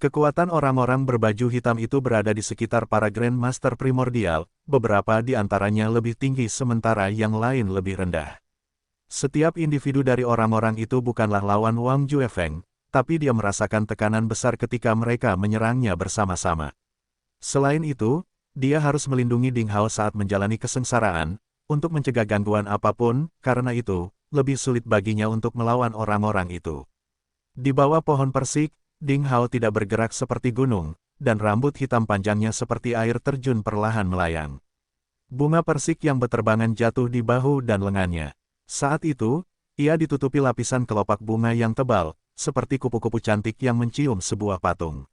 Kekuatan orang-orang berbaju hitam itu berada di sekitar para Grand Master primordial, beberapa di antaranya lebih tinggi sementara yang lain lebih rendah. Setiap individu dari orang-orang itu bukanlah lawan Wang Juefeng, tapi dia merasakan tekanan besar ketika mereka menyerangnya bersama-sama. Selain itu, dia harus melindungi Ding Hao saat menjalani kesengsaraan, untuk mencegah gangguan apapun, karena itu, lebih sulit baginya untuk melawan orang-orang itu. Di bawah pohon persik, Ding Hao tidak bergerak seperti gunung, dan rambut hitam panjangnya seperti air terjun perlahan melayang. Bunga persik yang beterbangan jatuh di bahu dan lengannya. Saat itu, ia ditutupi lapisan kelopak bunga yang tebal, seperti kupu-kupu cantik yang mencium sebuah patung.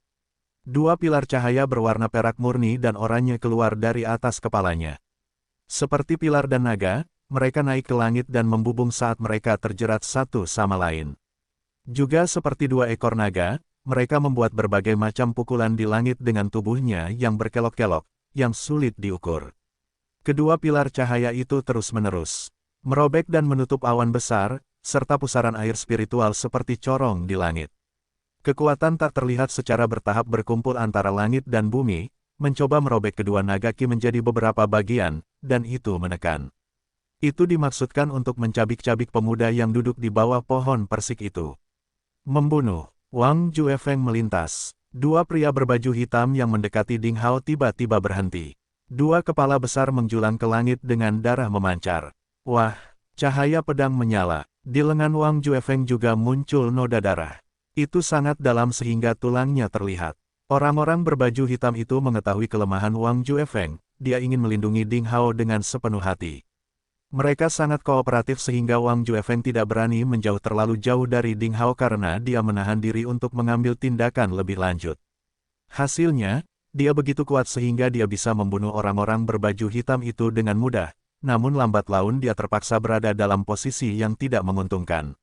Dua pilar cahaya berwarna perak murni dan oranye keluar dari atas kepalanya. Seperti pilar dan naga, mereka naik ke langit dan membubung saat mereka terjerat satu sama lain. Juga seperti dua ekor naga, mereka membuat berbagai macam pukulan di langit dengan tubuhnya yang berkelok-kelok, yang sulit diukur. Kedua pilar cahaya itu terus-menerus merobek dan menutup awan besar, serta pusaran air spiritual seperti corong di langit. Kekuatan tak terlihat secara bertahap berkumpul antara langit dan bumi, mencoba merobek kedua nagaki menjadi beberapa bagian, dan itu menekan. Itu dimaksudkan untuk mencabik-cabik pemuda yang duduk di bawah pohon persik itu. Membunuh. Wang Juefeng melintas. Dua pria berbaju hitam yang mendekati Ding Hao tiba-tiba berhenti. Dua kepala besar menjulang ke langit dengan darah memancar. Wah, cahaya pedang menyala. Di lengan Wang Juefeng juga muncul noda darah. Itu sangat dalam sehingga tulangnya terlihat. Orang-orang berbaju hitam itu mengetahui kelemahan Wang Juefeng, dia ingin melindungi Ding Hao dengan sepenuh hati. Mereka sangat kooperatif sehingga Wang Juefeng tidak berani menjauh terlalu jauh dari Ding Hao karena dia menahan diri untuk mengambil tindakan lebih lanjut. Hasilnya, dia begitu kuat sehingga dia bisa membunuh orang-orang berbaju hitam itu dengan mudah, namun lambat laun dia terpaksa berada dalam posisi yang tidak menguntungkan.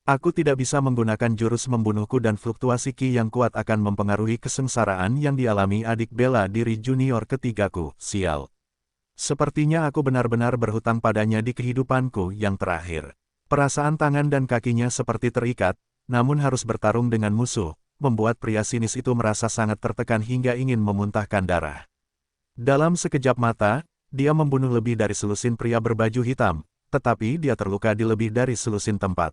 Aku tidak bisa menggunakan jurus membunuhku dan fluktuasi ki yang kuat akan mempengaruhi kesengsaraan yang dialami adik bela diri junior ketigaku, sial. Sepertinya aku benar-benar berhutang padanya di kehidupanku yang terakhir. Perasaan tangan dan kakinya seperti terikat, namun harus bertarung dengan musuh, membuat pria sinis itu merasa sangat tertekan hingga ingin memuntahkan darah. Dalam sekejap mata, dia membunuh lebih dari selusin pria berbaju hitam, tetapi dia terluka di lebih dari selusin tempat.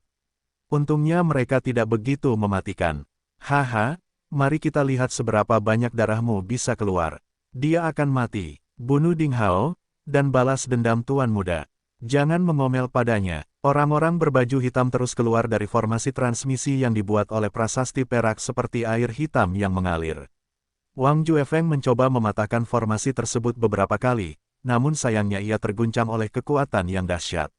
Untungnya mereka tidak begitu mematikan. Haha, mari kita lihat seberapa banyak darahmu bisa keluar. Dia akan mati. Bunuh Ding Hao, dan balas dendam Tuan Muda. Jangan mengomel padanya. Orang-orang berbaju hitam terus keluar dari formasi transmisi yang dibuat oleh prasasti perak seperti air hitam yang mengalir. Wang Juefeng mencoba mematahkan formasi tersebut beberapa kali, namun sayangnya ia terguncang oleh kekuatan yang dahsyat.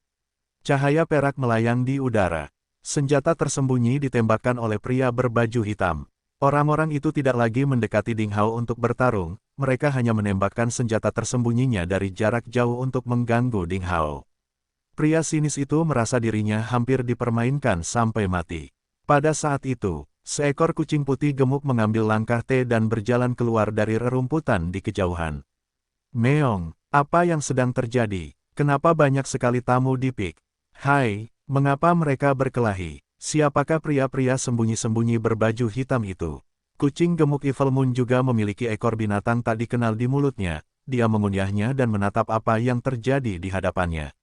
Cahaya perak melayang di udara. Senjata tersembunyi ditembakkan oleh pria berbaju hitam. Orang-orang itu tidak lagi mendekati Ding Hao untuk bertarung, mereka hanya menembakkan senjata tersembunyinya dari jarak jauh untuk mengganggu Ding Hao. Pria sinis itu merasa dirinya hampir dipermainkan sampai mati. Pada saat itu, seekor kucing putih gemuk mengambil langkah dan berjalan keluar dari rerumputan di kejauhan. Meong, apa yang sedang terjadi? Kenapa banyak sekali tamu di Pik? Hai, mengapa mereka berkelahi? Siapakah pria-pria sembunyi-sembunyi berbaju hitam itu? Kucing gemuk Evil Moon juga memiliki ekor binatang tak dikenal di mulutnya. Dia mengunyahnya dan menatap apa yang terjadi di hadapannya.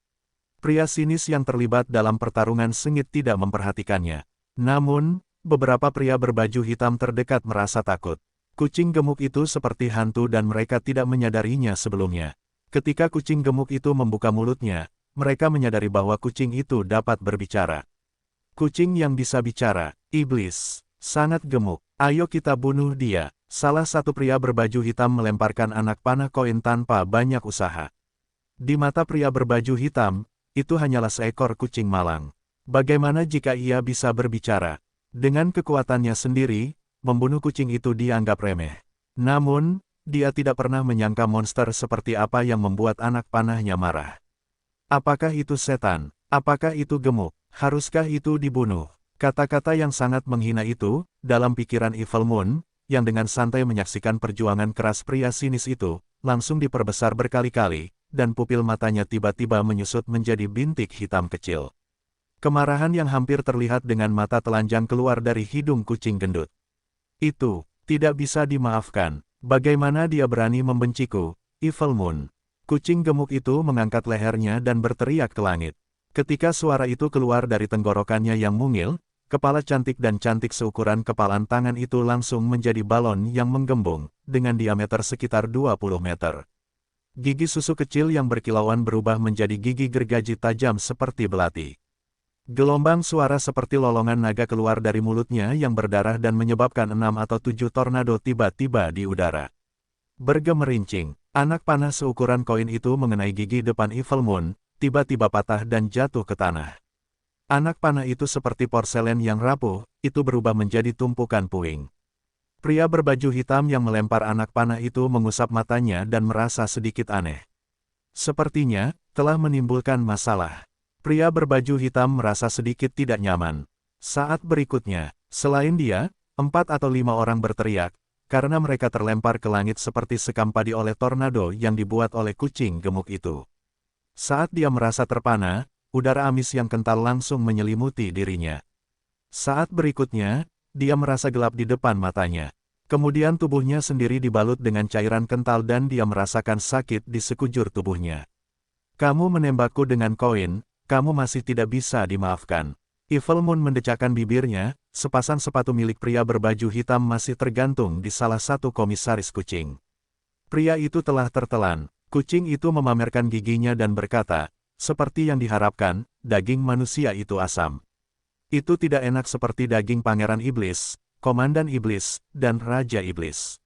Pria sinis yang terlibat dalam pertarungan sengit tidak memperhatikannya. Namun, beberapa pria berbaju hitam terdekat merasa takut. Kucing gemuk itu seperti hantu dan mereka tidak menyadarinya sebelumnya. Ketika kucing gemuk itu membuka mulutnya, mereka menyadari bahwa kucing itu dapat berbicara. Kucing yang bisa bicara, iblis, sangat gemuk. Ayo kita bunuh dia. Salah satu pria berbaju hitam melemparkan anak panah koin tanpa banyak usaha. Di mata pria berbaju hitam, itu hanyalah seekor kucing malang. Bagaimana jika ia bisa berbicara? Dengan kekuatannya sendiri, membunuh kucing itu dianggap remeh. Namun, dia tidak pernah menyangka monster seperti apa yang membuat anak panahnya marah. Apakah itu setan? Apakah itu gemuk? Haruskah itu dibunuh? Kata-kata yang sangat menghina itu, dalam pikiran Evil Moon, yang dengan santai menyaksikan perjuangan keras pria sinis itu, langsung diperbesar berkali-kali, dan pupil matanya tiba-tiba menyusut menjadi bintik hitam kecil. Kemarahan yang hampir terlihat dengan mata telanjang keluar dari hidung kucing gendut. Itu, tidak bisa dimaafkan. Bagaimana dia berani membenciku, Evil Moon? Kucing gemuk itu mengangkat lehernya dan berteriak ke langit. Ketika suara itu keluar dari tenggorokannya yang mungil, kepala cantik dan cantik seukuran kepalan tangan itu langsung menjadi balon yang menggembung, dengan diameter sekitar 20 meter. Gigi susu kecil yang berkilauan berubah menjadi gigi gergaji tajam seperti belati. Gelombang suara seperti lolongan naga keluar dari mulutnya yang berdarah dan menyebabkan 6 atau 7 tornado tiba-tiba di udara. Bergemerincing, anak panah seukuran koin itu mengenai gigi depan Evil Moon, tiba-tiba patah dan jatuh ke tanah. Anak panah itu seperti porselen yang rapuh, itu berubah menjadi tumpukan puing. Pria berbaju hitam yang melempar anak panah itu mengusap matanya dan merasa sedikit aneh. Sepertinya, telah menimbulkan masalah. Pria berbaju hitam merasa sedikit tidak nyaman. Saat berikutnya, selain dia, 4 atau 5 orang berteriak, karena mereka terlempar ke langit seperti sekam padi oleh tornado yang dibuat oleh kucing gemuk itu. Saat dia merasa terpana, udara amis yang kental langsung menyelimuti dirinya. Saat berikutnya, dia merasa gelap di depan matanya. Kemudian tubuhnya sendiri dibalut dengan cairan kental dan dia merasakan sakit di sekujur tubuhnya. Kamu menembakku dengan koin, kamu masih tidak bisa dimaafkan. Evil Moon mendecakkan bibirnya, sepasang sepatu milik pria berbaju hitam masih tergantung di salah satu komisaris kucing. Pria itu telah tertelan, kucing itu memamerkan giginya dan berkata, seperti yang diharapkan, daging manusia itu asam. Itu tidak enak seperti daging pangeran iblis, Komandan Iblis, dan Raja Iblis.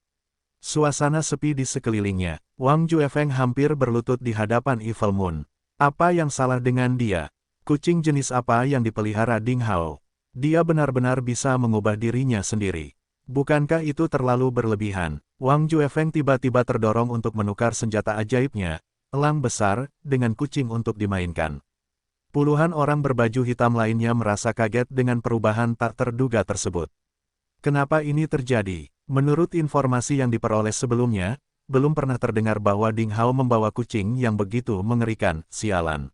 Suasana sepi di sekelilingnya. Wang Juefeng hampir berlutut di hadapan Evil Moon. Apa yang salah dengan dia? Kucing jenis apa yang dipelihara Ding Hao? Dia benar-benar bisa mengubah dirinya sendiri. Bukankah itu terlalu berlebihan? Wang Juefeng tiba-tiba terdorong untuk menukar senjata ajaibnya, elang besar, dengan kucing untuk dimainkan. Puluhan orang berbaju hitam lainnya merasa kaget dengan perubahan tak terduga tersebut. Kenapa ini terjadi? Menurut informasi yang diperoleh sebelumnya, belum pernah terdengar bahwa Ding Hao membawa kucing yang begitu mengerikan, sialan.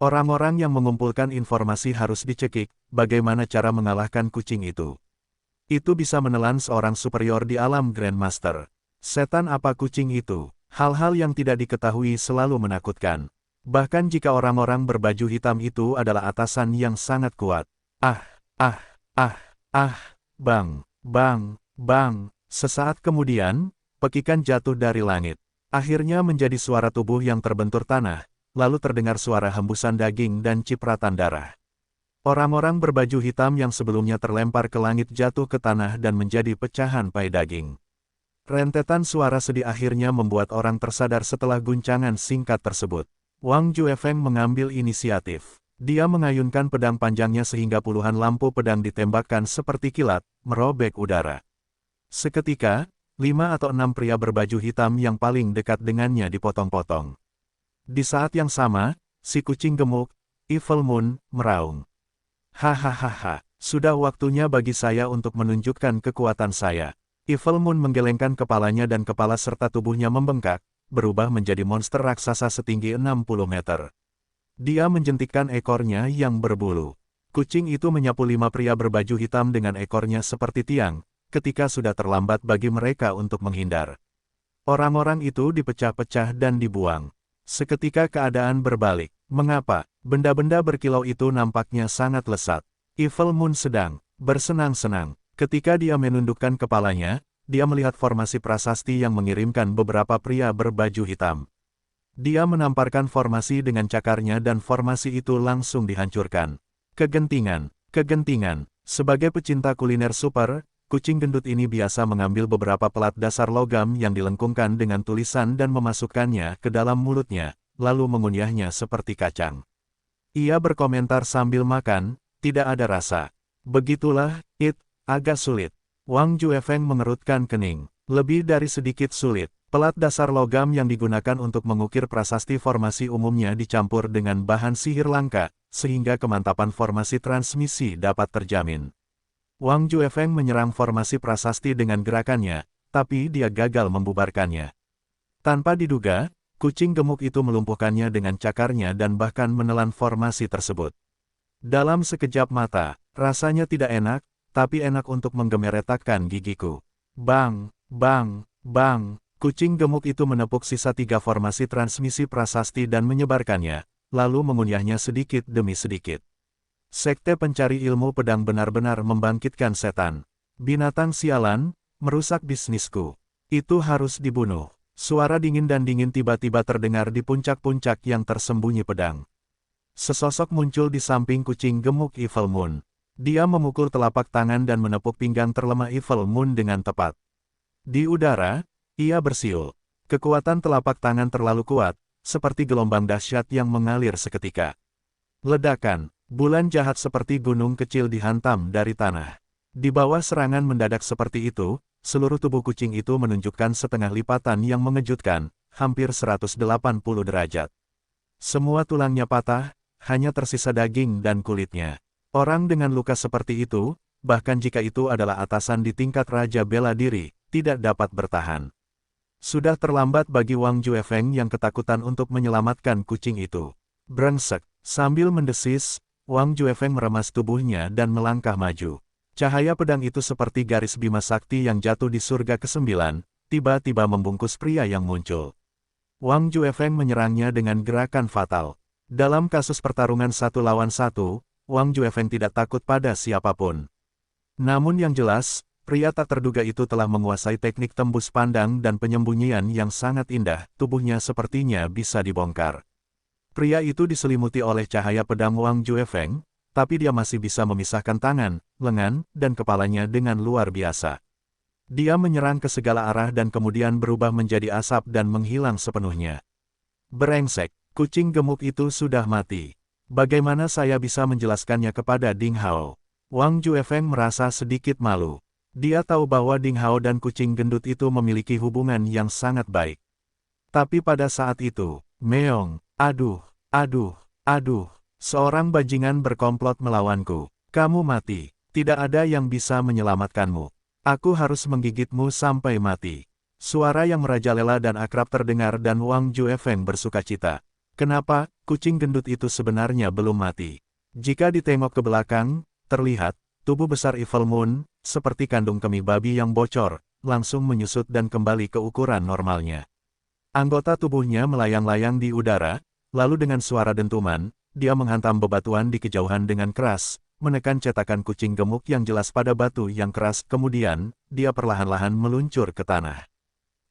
Orang-orang yang mengumpulkan informasi harus dicekik, bagaimana cara mengalahkan kucing itu. Itu bisa menelan seorang superior di alam Grandmaster. Setan apa kucing itu? Hal-hal yang tidak diketahui selalu menakutkan. Bahkan jika orang-orang berbaju hitam itu adalah atasan yang sangat kuat. Bang, bang, bang. Sesaat kemudian, pekikan jatuh dari langit. Akhirnya menjadi suara tubuh yang terbentur tanah, lalu terdengar suara hembusan daging dan cipratan darah. Orang-orang berbaju hitam yang sebelumnya terlempar ke langit jatuh ke tanah dan menjadi pecahan pai daging. Rentetan suara sedih akhirnya membuat orang tersadar setelah guncangan singkat tersebut. Wang Juefeng mengambil inisiatif. Dia mengayunkan pedang panjangnya sehingga puluhan lampu pedang ditembakkan seperti kilat, merobek udara. Seketika, 5 atau 6 pria berbaju hitam yang paling dekat dengannya dipotong-potong. Di saat yang sama, si kucing gemuk, Evil Moon, meraung. Hahaha, sudah waktunya bagi saya untuk menunjukkan kekuatan saya. Evil Moon menggelengkan kepalanya dan kepala serta tubuhnya membengkak, berubah menjadi monster raksasa setinggi 60 meter. Dia menjentikkan ekornya yang berbulu. Kucing itu menyapu 5 pria berbaju hitam dengan ekornya seperti tiang, ketika sudah terlambat bagi mereka untuk menghindar. Orang-orang itu dipecah-pecah dan dibuang. Seketika keadaan berbalik. Mengapa? Benda-benda berkilau itu nampaknya sangat lesat. Evil Moon sedang bersenang-senang. Ketika dia menundukkan kepalanya, dia melihat formasi prasasti yang mengirimkan beberapa pria berbaju hitam. Dia menamparkan formasi dengan cakarnya dan formasi itu langsung dihancurkan. Kegentingan. Sebagai pecinta kuliner super, kucing gendut ini biasa mengambil beberapa pelat dasar logam yang dilengkungkan dengan tulisan dan memasukkannya ke dalam mulutnya, lalu mengunyahnya seperti kacang. Ia berkomentar sambil makan, tidak ada rasa. Begitulah, agak sulit. Wang Juefeng mengerutkan kening. Lebih dari sedikit sulit. Pelat dasar logam yang digunakan untuk mengukir prasasti formasi umumnya dicampur dengan bahan sihir langka, sehingga kemantapan formasi transmisi dapat terjamin. Wang Juefeng menyerang formasi prasasti dengan gerakannya, tapi dia gagal membubarkannya. Tanpa diduga, kucing gemuk itu melumpuhkannya dengan cakarnya dan bahkan menelan formasi tersebut. Dalam sekejap mata, rasanya tidak enak, tapi enak untuk menggemeretakkan gigiku. Bang, bang, bang. Kucing gemuk itu menepuk sisa 3 formasi transmisi prasasti dan menyebarkannya, lalu mengunyahnya sedikit demi sedikit. Sekte pencari ilmu pedang benar-benar membangkitkan setan. Binatang sialan, merusak bisnisku. Itu harus dibunuh. Suara dingin tiba-tiba terdengar di puncak-puncak yang tersembunyi pedang. Sesosok muncul di samping kucing gemuk Evil Moon. Dia memukul telapak tangan dan menepuk pinggang terlemah Evil Moon dengan tepat. Di udara, ia bersiul. Kekuatan telapak tangan terlalu kuat, seperti gelombang dahsyat yang mengalir seketika. Ledakan, bulan jahat seperti gunung kecil dihantam dari tanah. Di bawah serangan mendadak seperti itu, seluruh tubuh kucing itu menunjukkan setengah lipatan yang mengejutkan, hampir 180 derajat. Semua tulangnya patah, hanya tersisa daging dan kulitnya. Orang dengan luka seperti itu, bahkan jika itu adalah atasan di tingkat raja bela diri, tidak dapat bertahan. Sudah terlambat bagi Wang Juefeng yang ketakutan untuk menyelamatkan kucing itu. Brengsek, sambil mendesis, Wang Juefeng meremas tubuhnya dan melangkah maju. Cahaya pedang itu seperti garis bima sakti yang jatuh di surga ke-9, tiba-tiba membungkus pria yang muncul. Wang Juefeng menyerangnya dengan gerakan fatal. Dalam kasus pertarungan 1 lawan 1, Wang Juefeng tidak takut pada siapapun. Namun yang jelas, pria tak terduga itu telah menguasai teknik tembus pandang dan penyembunyian yang sangat indah, tubuhnya sepertinya bisa dibongkar. Pria itu diselimuti oleh cahaya pedang Wang Juefeng, tapi dia masih bisa memisahkan tangan, lengan, dan kepalanya dengan luar biasa. Dia menyerang ke segala arah dan kemudian berubah menjadi asap dan menghilang sepenuhnya. Brengsek, kucing gemuk itu sudah mati. Bagaimana saya bisa menjelaskannya kepada Ding Hao? Wang Juefeng merasa sedikit malu. Dia tahu bahwa Ding Hao dan kucing gendut itu memiliki hubungan yang sangat baik. Tapi pada saat itu, Meong, aduh, seorang bajingan berkomplot melawanku. Kamu mati, tidak ada yang bisa menyelamatkanmu. Aku harus menggigitmu sampai mati. Suara yang merajalela dan akrab terdengar dan Wang Juefeng bersukacita. Kenapa, kucing gendut itu sebenarnya belum mati? Jika ditengok ke belakang, terlihat, tubuh besar Evil Moon, seperti kandung kemih babi yang bocor, langsung menyusut dan kembali ke ukuran normalnya. Anggota tubuhnya melayang-layang di udara, lalu dengan suara dentuman, dia menghantam bebatuan di kejauhan dengan keras, menekan cetakan kucing gemuk yang jelas pada batu yang keras, kemudian, dia perlahan-lahan meluncur ke tanah.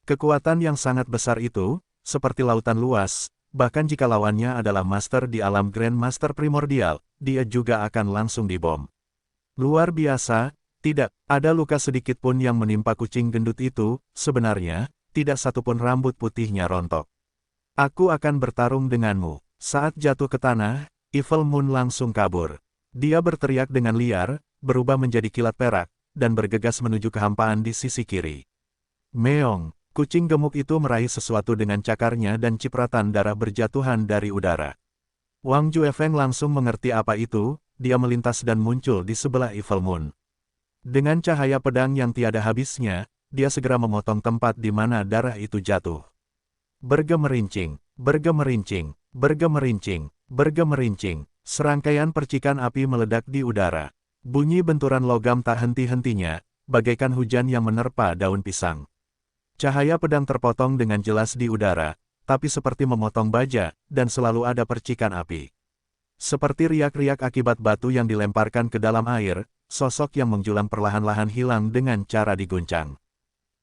Kekuatan yang sangat besar itu, seperti lautan luas, bahkan jika lawannya adalah master di alam Grand Master Primordial, dia juga akan langsung dibom. Luar biasa, tidak ada luka sedikit pun yang menimpa kucing gendut itu, sebenarnya, tidak satupun rambut putihnya rontok. Aku akan bertarung denganmu. Saat jatuh ke tanah, Evil Moon langsung kabur. Dia berteriak dengan liar, berubah menjadi kilat perak, dan bergegas menuju kehampaan di sisi kiri. Meong, kucing gemuk itu meraih sesuatu dengan cakarnya dan cipratan darah berjatuhan dari udara. Wang Juefeng langsung mengerti apa itu, dia melintas dan muncul di sebelah Evil Moon. Dengan cahaya pedang yang tiada habisnya, dia segera memotong tempat di mana darah itu jatuh. Bergemerincing, bergemerincing, bergemerincing, bergemerincing, serangkaian percikan api meledak di udara. Bunyi benturan logam tak henti-hentinya, bagaikan hujan yang menerpa daun pisang. Cahaya pedang terpotong dengan jelas di udara, tapi seperti memotong baja, dan selalu ada percikan api. Seperti riak-riak akibat batu yang dilemparkan ke dalam air, sosok yang menjulang perlahan-lahan hilang dengan cara diguncang.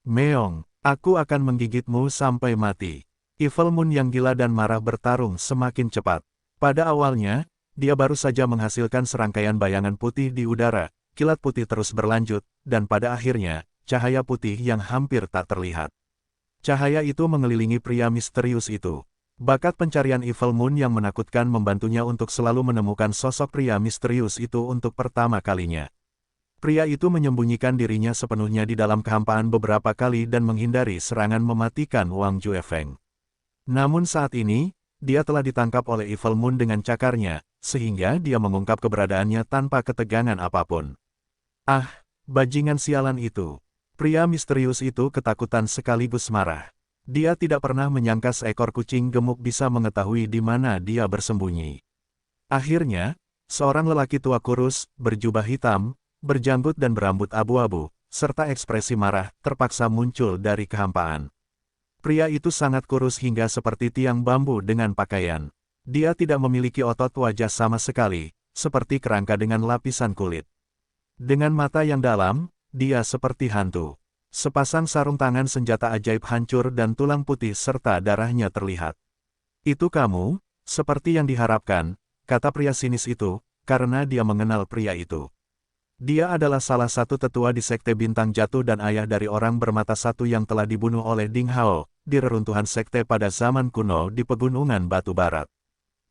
Meong, aku akan menggigitmu sampai mati. Evil Moon yang gila dan marah bertarung semakin cepat. Pada awalnya, dia baru saja menghasilkan serangkaian bayangan putih di udara, kilat putih terus berlanjut, dan pada akhirnya, cahaya putih yang hampir tak terlihat. Cahaya itu mengelilingi pria misterius itu. Bakat pencarian Evil Moon yang menakutkan membantunya untuk selalu menemukan sosok pria misterius itu untuk pertama kalinya. Pria itu menyembunyikan dirinya sepenuhnya di dalam kehampaan beberapa kali dan menghindari serangan mematikan Wang Juefeng. Namun saat ini, dia telah ditangkap oleh Evil Moon dengan cakarnya, sehingga dia mengungkap keberadaannya tanpa ketegangan apapun. Ah, bajingan sialan itu. Pria misterius itu ketakutan sekaligus marah. Dia tidak pernah menyangka seekor kucing gemuk bisa mengetahui di mana dia bersembunyi. Akhirnya, seorang lelaki tua kurus, berjubah hitam, berjanggut dan berambut abu-abu, serta ekspresi marah, terpaksa muncul dari kehampaan. Pria itu sangat kurus hingga seperti tiang bambu dengan pakaian. Dia tidak memiliki otot wajah sama sekali, seperti kerangka dengan lapisan kulit. Dengan mata yang dalam, dia seperti hantu. Sepasang sarung tangan senjata ajaib hancur dan tulang putih serta darahnya terlihat. Itu kamu, seperti yang diharapkan, kata pria sinis itu, karena dia mengenal pria itu. Dia adalah salah satu tetua di Sekte Bintang Jatuh dan ayah dari orang bermata satu yang telah dibunuh oleh Ding Hao, di reruntuhan sekte pada zaman kuno di Pegunungan Batu Barat.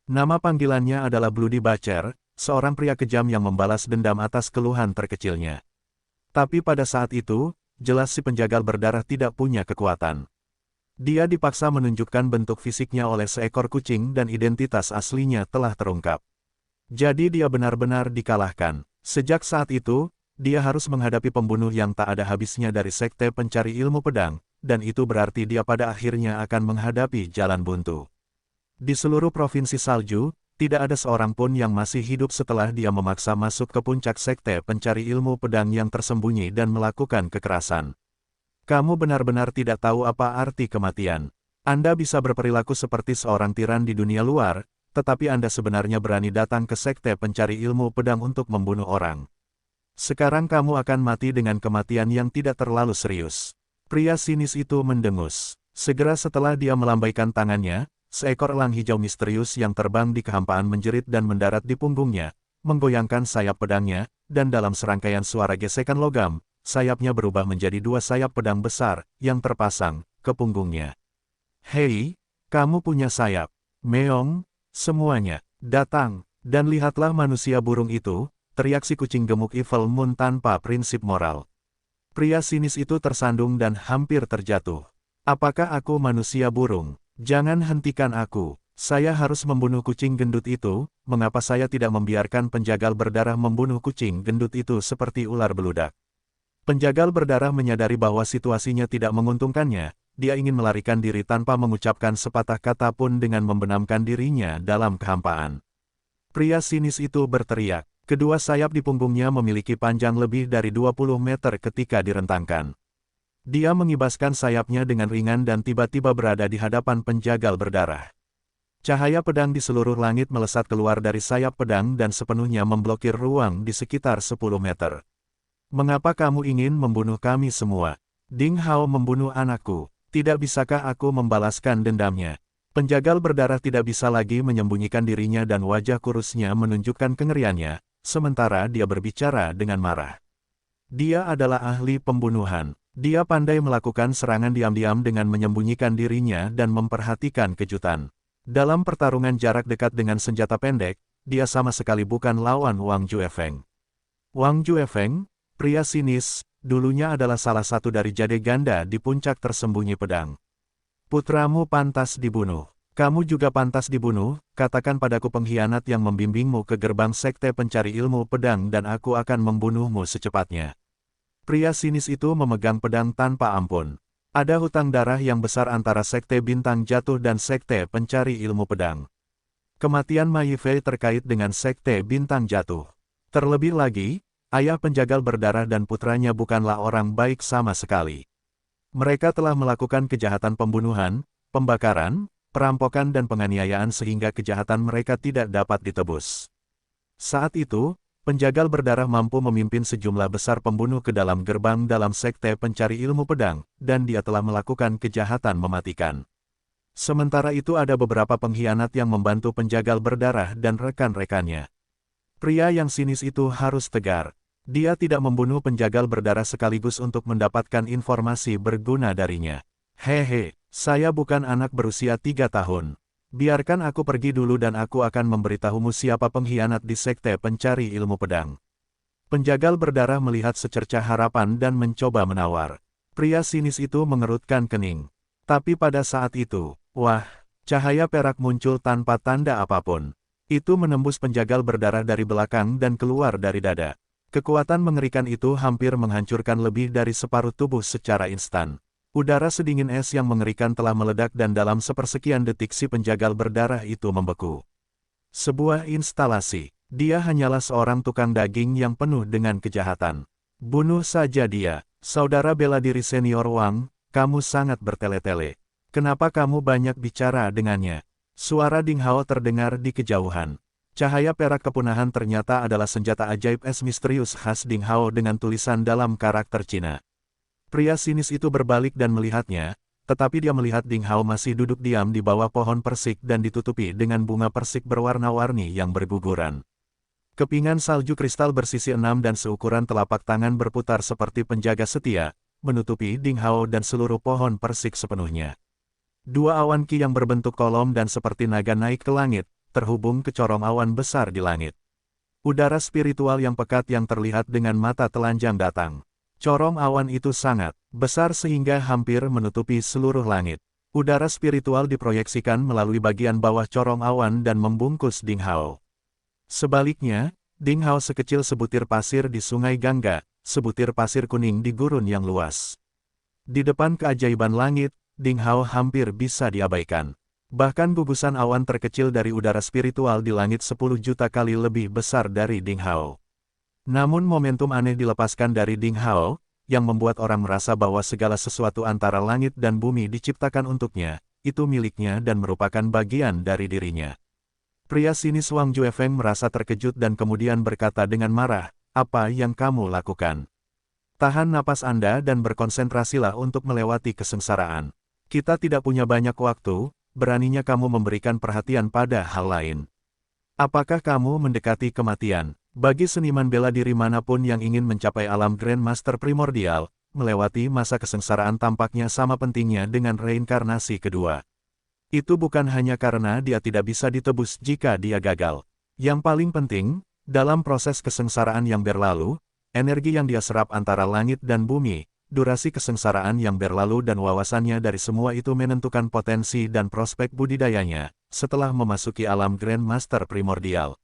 Nama panggilannya adalah Bloody Butcher, seorang pria kejam yang membalas dendam atas keluhan terkecilnya. Tapi pada saat itu, jelas si penjagal berdarah tidak punya kekuatan. Dia dipaksa menunjukkan bentuk fisiknya oleh seekor kucing dan identitas aslinya telah terungkap. Jadi dia benar-benar dikalahkan. Sejak saat itu, dia harus menghadapi pembunuh yang tak ada habisnya dari Sekte Pencari Ilmu Pedang, dan itu berarti dia pada akhirnya akan menghadapi jalan buntu. Di seluruh provinsi salju, tidak ada seorang pun yang masih hidup setelah dia memaksa masuk ke puncak Sekte Pencari Ilmu Pedang yang tersembunyi dan melakukan kekerasan. Kamu benar-benar tidak tahu apa arti kematian. Anda bisa berperilaku seperti seorang tiran di dunia luar, tetapi Anda sebenarnya berani datang ke Sekte Pencari Ilmu Pedang untuk membunuh orang. Sekarang kamu akan mati dengan kematian yang tidak terlalu serius. Pria sinis itu mendengus. Segera setelah dia melambaikan tangannya, seekor elang hijau misterius yang terbang di kehampaan menjerit dan mendarat di punggungnya, menggoyangkan sayap pedangnya, dan dalam serangkaian suara gesekan logam, sayapnya berubah menjadi dua sayap pedang besar, yang terpasang ke punggungnya. Hei, kamu punya sayap. Meong, semuanya, datang, dan lihatlah manusia burung itu, teriak si kucing gemuk Evil Moon tanpa prinsip moral. Pria sinis itu tersandung dan hampir terjatuh. Apakah aku manusia burung? Jangan hentikan aku. Saya harus membunuh kucing gendut itu. Mengapa saya tidak membiarkan penjagal berdarah membunuh kucing gendut itu seperti ular beludak? Penjagal berdarah menyadari bahwa situasinya tidak menguntungkannya. Dia ingin melarikan diri tanpa mengucapkan sepatah kata pun dengan membenamkan dirinya dalam kehampaan. Pria sinis itu berteriak. Kedua sayap di punggungnya memiliki panjang lebih dari 20 meter ketika direntangkan. Dia mengibaskan sayapnya dengan ringan dan tiba-tiba berada di hadapan penjagal berdarah. Cahaya pedang di seluruh langit melesat keluar dari sayap pedang dan sepenuhnya memblokir ruang di sekitar 10 meter. Mengapa kamu ingin membunuh kami semua? Ding Hao membunuh anakku. Tidak bisakah aku membalaskan dendamnya? Penjagal berdarah tidak bisa lagi menyembunyikan dirinya dan wajah kurusnya menunjukkan kengeriannya. Sementara dia berbicara dengan marah. Dia adalah ahli pembunuhan. Dia pandai melakukan serangan diam-diam dengan menyembunyikan dirinya dan memperhatikan kejutan. Dalam pertarungan jarak dekat dengan senjata pendek, dia sama sekali bukan lawan Wang Juefeng. Wang Juefeng, pria sinis, dulunya adalah salah satu dari jade ganda di puncak tersembunyi pedang. Putramu pantas dibunuh. Kamu juga pantas dibunuh, katakan padaku pengkhianat yang membimbingmu ke gerbang sekte pencari ilmu pedang dan aku akan membunuhmu secepatnya. Pria sinis itu memegang pedang tanpa ampun. Ada hutang darah yang besar antara sekte bintang jatuh dan sekte pencari ilmu pedang. Kematian Ma Yifei terkait dengan sekte bintang jatuh. Terlebih lagi, ayah penjagal berdarah dan putranya bukanlah orang baik sama sekali. Mereka telah melakukan kejahatan pembunuhan, pembakaran, perampokan dan penganiayaan sehingga kejahatan mereka tidak dapat ditebus. Saat itu, penjagal berdarah mampu memimpin sejumlah besar pembunuh ke dalam gerbang dalam sekte pencari ilmu pedang, dan dia telah melakukan kejahatan mematikan. Sementara itu ada beberapa pengkhianat yang membantu penjagal berdarah dan rekan-rekannya. Pria yang sinis itu harus tegar. Dia tidak membunuh penjagal berdarah sekaligus untuk mendapatkan informasi berguna darinya. Hehe. Saya bukan anak berusia 3 tahun. Biarkan aku pergi dulu dan aku akan memberitahumu siapa pengkhianat di sekte pencari ilmu pedang. Penjagal berdarah melihat secercah harapan dan mencoba menawar. Pria sinis itu mengerutkan kening. Tapi pada saat itu, wah, cahaya perak muncul tanpa tanda apapun. Itu menembus penjagal berdarah dari belakang dan keluar dari dada. Kekuatan mengerikan itu hampir menghancurkan lebih dari separuh tubuh secara instan. Udara sedingin es yang mengerikan telah meledak dan dalam sepersekian detik si penjagal berdarah itu membeku. Sebuah instalasi. Dia hanyalah seorang tukang daging yang penuh dengan kejahatan. Bunuh saja dia. Saudara bela diri senior Wang, kamu sangat bertele-tele. Kenapa kamu banyak bicara dengannya? Suara Ding Hao terdengar di kejauhan. Cahaya perak kepunahan ternyata adalah senjata ajaib es misterius khas Ding Hao dengan tulisan dalam karakter Cina. Pria sinis itu berbalik dan melihatnya, tetapi dia melihat Ding Hao masih duduk diam di bawah pohon persik dan ditutupi dengan bunga persik berwarna-warni yang berguguran. Kepingan salju kristal bersisi 6 dan seukuran telapak tangan berputar seperti penjaga setia, menutupi Ding Hao dan seluruh pohon persik sepenuhnya. Dua awan ki yang berbentuk kolom dan seperti naga naik ke langit, terhubung ke corong awan besar di langit. Udara spiritual yang pekat yang terlihat dengan mata telanjang datang. Corong awan itu sangat besar sehingga hampir menutupi seluruh langit. Udara spiritual diproyeksikan melalui bagian bawah corong awan dan membungkus Ding Hao. Sebaliknya, Ding Hao sekecil sebutir pasir di sungai Gangga, sebutir pasir kuning di gurun yang luas. Di depan keajaiban langit, Ding Hao hampir bisa diabaikan. Bahkan gugusan awan terkecil dari udara spiritual di langit 10 juta kali lebih besar dari Ding Hao. Namun momentum aneh dilepaskan dari Ding Hao, yang membuat orang merasa bahwa segala sesuatu antara langit dan bumi diciptakan untuknya, itu miliknya dan merupakan bagian dari dirinya. Pria sinis Wang Juefeng merasa terkejut dan kemudian berkata dengan marah, "Apa yang kamu lakukan? Tahan napas Anda dan berkonsentrasilah untuk melewati kesengsaraan. Kita tidak punya banyak waktu, beraninya kamu memberikan perhatian pada hal lain." Apakah kamu mendekati kematian? Bagi seniman bela diri manapun yang ingin mencapai alam Grandmaster Primordial, melewati masa kesengsaraan tampaknya sama pentingnya dengan reinkarnasi kedua. Itu bukan hanya karena dia tidak bisa ditebus jika dia gagal. Yang paling penting, dalam proses kesengsaraan yang berlalu, energi yang dia serap antara langit dan bumi, durasi kesengsaraan yang berlalu dan wawasannya dari semua itu menentukan potensi dan prospek budidayanya, setelah memasuki alam Grandmaster Primordial.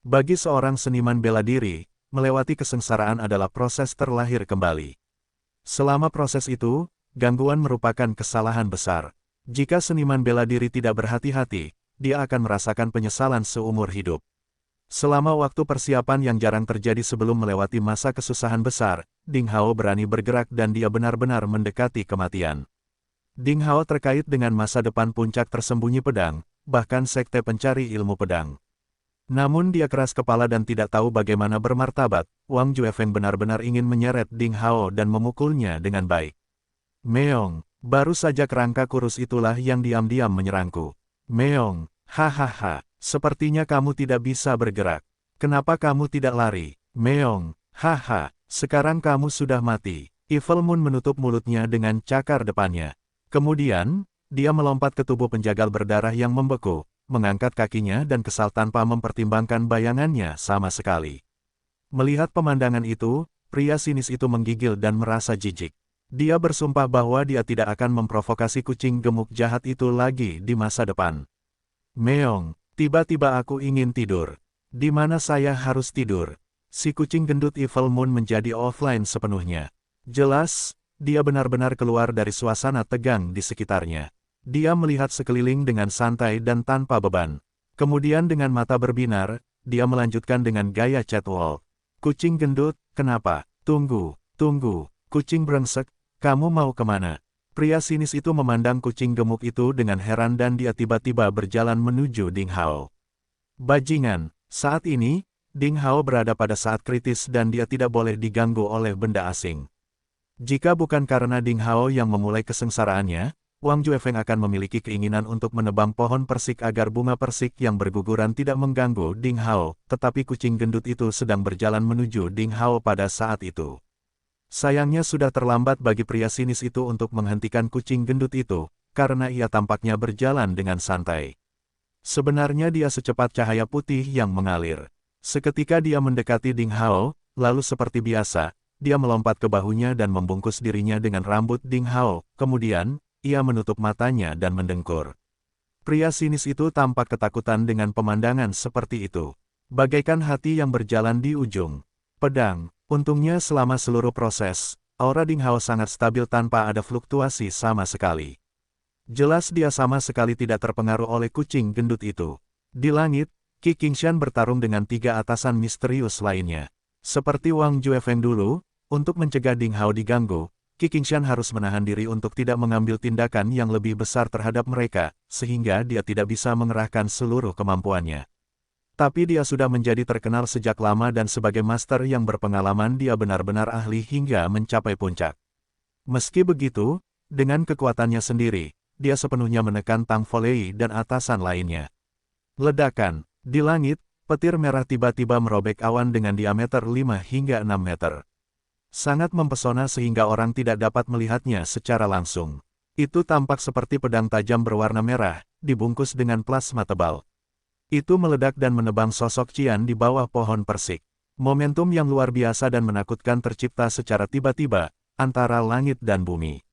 Bagi seorang seniman bela diri, melewati kesengsaraan adalah proses terlahir kembali. Selama proses itu, gangguan merupakan kesalahan besar. Jika seniman bela diri tidak berhati-hati, dia akan merasakan penyesalan seumur hidup. Selama waktu persiapan yang jarang terjadi sebelum melewati masa kesusahan besar, Ding Hao berani bergerak dan dia benar-benar mendekati kematian. Ding Hao terkait dengan masa depan puncak tersembunyi pedang, bahkan sekte pencari ilmu pedang. Namun dia keras kepala dan tidak tahu bagaimana bermartabat. Wang Juefeng benar-benar ingin menyeret Ding Hao dan memukulnya dengan baik. Meong, baru saja kerangka kurus itulah yang diam-diam menyerangku. Meong, hahaha, sepertinya kamu tidak bisa bergerak. Kenapa kamu tidak lari? Meong, haha, sekarang kamu sudah mati. Evil Moon menutup mulutnya dengan cakar depannya. Kemudian, dia melompat ke tubuh penjagal berdarah yang membeku, mengangkat kakinya dan kesal tanpa mempertimbangkan bayangannya sama sekali. Melihat pemandangan itu, pria sinis itu menggigil dan merasa jijik. Dia bersumpah bahwa dia tidak akan memprovokasi kucing gemuk jahat itu lagi di masa depan. Meong, tiba-tiba aku ingin tidur. Di mana saya harus tidur? Si kucing gendut Evil Moon menjadi offline sepenuhnya. Jelas, dia benar-benar keluar dari suasana tegang di sekitarnya. Dia melihat sekeliling dengan santai dan tanpa beban. Kemudian dengan mata berbinar, dia melanjutkan dengan gaya catwalk. Kucing gendut, kenapa? Tunggu, kucing brengsek, kamu mau kemana? Pria sinis itu memandang kucing gemuk itu dengan heran dan dia tiba-tiba berjalan menuju Ding Hao. Bajingan, saat ini, Ding Hao berada pada saat kritis dan dia tidak boleh diganggu oleh benda asing. Jika bukan karena Ding Hao yang memulai kesengsaraannya, Wang Juefeng akan memiliki keinginan untuk menebang pohon persik agar bunga persik yang berguguran tidak mengganggu Ding Hao, tetapi kucing gendut itu sedang berjalan menuju Ding Hao pada saat itu. Sayangnya sudah terlambat bagi pria sinis itu untuk menghentikan kucing gendut itu, karena ia tampaknya berjalan dengan santai. Sebenarnya dia secepat cahaya putih yang mengalir. Seketika dia mendekati Ding Hao, lalu seperti biasa, dia melompat ke bahunya dan membungkus dirinya dengan rambut Ding Hao, kemudian, ia menutup matanya dan mendengkur. Pria sinis itu tampak ketakutan dengan pemandangan seperti itu. Bagaikan hati yang berjalan di ujung pedang. Untungnya selama seluruh proses, aura Ding Hao sangat stabil tanpa ada fluktuasi sama sekali. Jelas dia sama sekali tidak terpengaruh oleh kucing gendut itu. Di langit, Qi Qingshan bertarung dengan 3 atasan misterius lainnya. Seperti Wang Juefeng dulu, untuk mencegah Ding Hao diganggu, Qi Qingshan harus menahan diri untuk tidak mengambil tindakan yang lebih besar terhadap mereka, sehingga dia tidak bisa mengerahkan seluruh kemampuannya. Tapi dia sudah menjadi terkenal sejak lama dan sebagai master yang berpengalaman dia benar-benar ahli hingga mencapai puncak. Meski begitu, dengan kekuatannya sendiri, dia sepenuhnya menekan Tang Folei dan atasan lainnya. Ledakan, di langit, petir merah tiba-tiba merobek awan dengan diameter 5 hingga 6 meter. Sangat mempesona sehingga orang tidak dapat melihatnya secara langsung. Itu tampak seperti pedang tajam berwarna merah, dibungkus dengan plasma tebal. Itu meledak dan menebang sosok Qian di bawah pohon persik. Momentum yang luar biasa dan menakutkan tercipta secara tiba-tiba, antara langit dan bumi.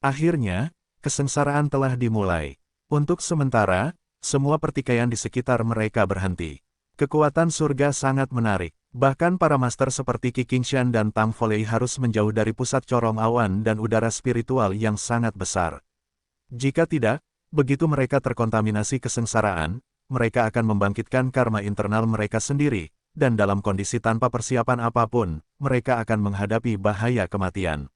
Akhirnya, kesengsaraan telah dimulai. Untuk sementara, semua pertikaian di sekitar mereka berhenti. Kekuatan surga sangat menarik. Bahkan para master seperti Qi Qingshan dan Tang Folei harus menjauh dari pusat corong awan dan udara spiritual yang sangat besar. Jika tidak, begitu mereka terkontaminasi kesengsaraan, mereka akan membangkitkan karma internal mereka sendiri, dan dalam kondisi tanpa persiapan apapun, mereka akan menghadapi bahaya kematian.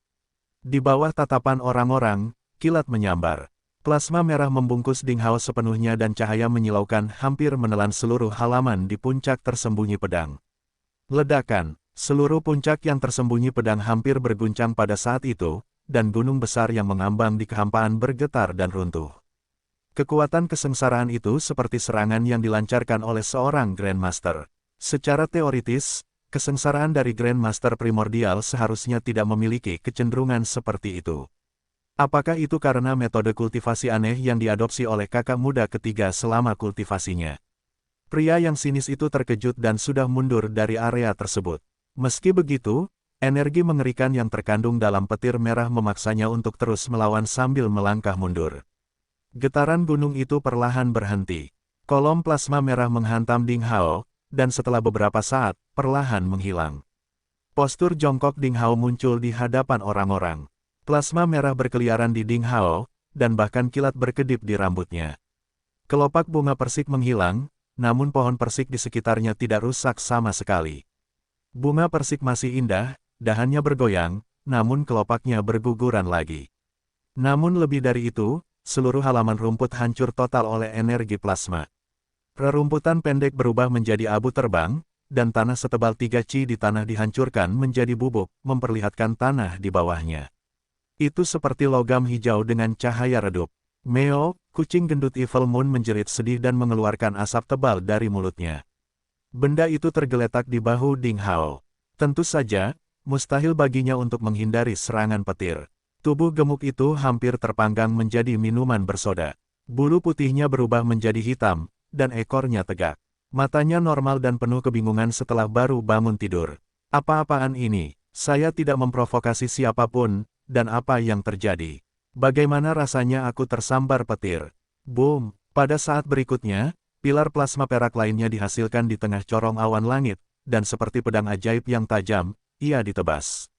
Di bawah tatapan orang-orang, kilat menyambar. Plasma merah membungkus Ding Hao sepenuhnya dan cahaya menyilaukan hampir menelan seluruh halaman di puncak tersembunyi pedang. Ledakan, seluruh puncak yang tersembunyi pedang hampir berguncang pada saat itu, dan gunung besar yang mengambang di kehampaan bergetar dan runtuh. Kekuatan kesengsaraan itu seperti serangan yang dilancarkan oleh seorang Grandmaster. Secara teoritis, kesengsaraan dari Grandmaster primordial seharusnya tidak memiliki kecenderungan seperti itu. Apakah itu karena metode kultivasi aneh yang diadopsi oleh kakak muda ketiga selama kultivasinya? Pria yang sinis itu terkejut dan sudah mundur dari area tersebut. Meski begitu, energi mengerikan yang terkandung dalam petir merah memaksanya untuk terus melawan sambil melangkah mundur. Getaran gunung itu perlahan berhenti. Kolom plasma merah menghantam Ding Hao, dan setelah beberapa saat, perlahan menghilang. Postur jongkok Ding Hao muncul di hadapan orang-orang. Plasma merah berkeliaran di Ding Hao, dan bahkan kilat berkedip di rambutnya. Kelopak bunga persik menghilang, namun pohon persik di sekitarnya tidak rusak sama sekali. Bunga persik masih indah, dahannya bergoyang, namun kelopaknya berguguran lagi. Namun lebih dari itu, seluruh halaman rumput hancur total oleh energi plasma. Rerumputan pendek berubah menjadi abu terbang, dan tanah setebal 3 ci di tanah dihancurkan menjadi bubuk, memperlihatkan tanah di bawahnya. Itu seperti logam hijau dengan cahaya redup. Meo, kucing gendut Evil Moon menjerit sedih dan mengeluarkan asap tebal dari mulutnya. Benda itu tergeletak di bahu Ding Hao. Tentu saja, mustahil baginya untuk menghindari serangan petir. Tubuh gemuk itu hampir terpanggang menjadi minuman bersoda. Bulu putihnya berubah menjadi hitam, dan ekornya tegak. Matanya normal dan penuh kebingungan setelah baru bangun tidur. Apa-apaan ini? Saya tidak memprovokasi siapapun, dan apa yang terjadi? Bagaimana rasanya aku tersambar petir? Boom! Pada saat berikutnya, pilar plasma perak lainnya dihasilkan di tengah corong awan langit, dan seperti pedang ajaib yang tajam, ia ditebas.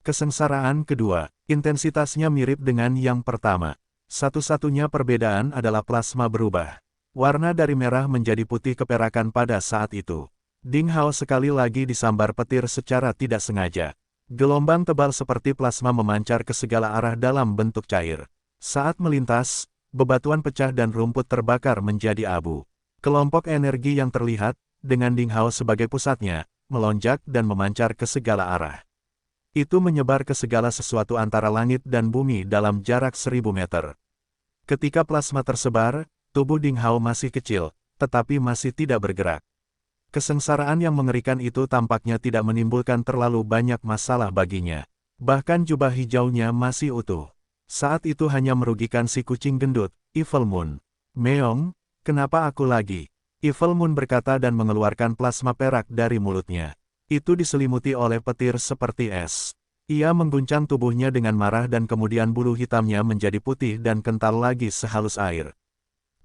Kesengsaraan kedua, intensitasnya mirip dengan yang pertama. Satu-satunya perbedaan adalah plasma berubah. Warna dari merah menjadi putih keperakan pada saat itu. Ding Hao sekali lagi disambar petir secara tidak sengaja. Gelombang tebal seperti plasma memancar ke segala arah dalam bentuk cair. Saat melintas, bebatuan pecah dan rumput terbakar menjadi abu. Kelompok energi yang terlihat, dengan Ding Hao sebagai pusatnya, melonjak dan memancar ke segala arah. Itu menyebar ke segala sesuatu antara langit dan bumi dalam jarak 1000 meter. Ketika plasma tersebar, tubuh Ding Hao masih kecil, tetapi masih tidak bergerak. Kesengsaraan yang mengerikan itu tampaknya tidak menimbulkan terlalu banyak masalah baginya. Bahkan jubah hijaunya masih utuh. Saat itu hanya merugikan si kucing gendut, Evil Moon. Meong, kenapa aku lagi? Evil Moon berkata dan mengeluarkan plasma perak dari mulutnya. Itu diselimuti oleh petir seperti es. Ia mengguncang tubuhnya dengan marah dan kemudian bulu hitamnya menjadi putih dan kental lagi sehalus air.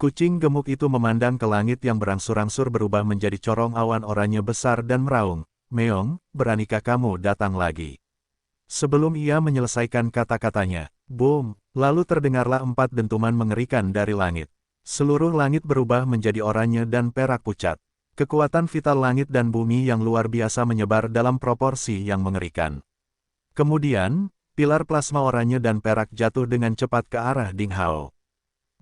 Kucing gemuk itu memandang ke langit yang berangsur-angsur berubah menjadi corong awan oranye besar dan meraung. Meong, beranikah kamu datang lagi? Sebelum ia menyelesaikan kata-katanya, boom, lalu terdengarlah 4 dentuman mengerikan dari langit. Seluruh langit berubah menjadi oranye dan perak pucat. Kekuatan vital langit dan bumi yang luar biasa menyebar dalam proporsi yang mengerikan. Kemudian, pilar plasma oranye dan perak jatuh dengan cepat ke arah Ding Hao.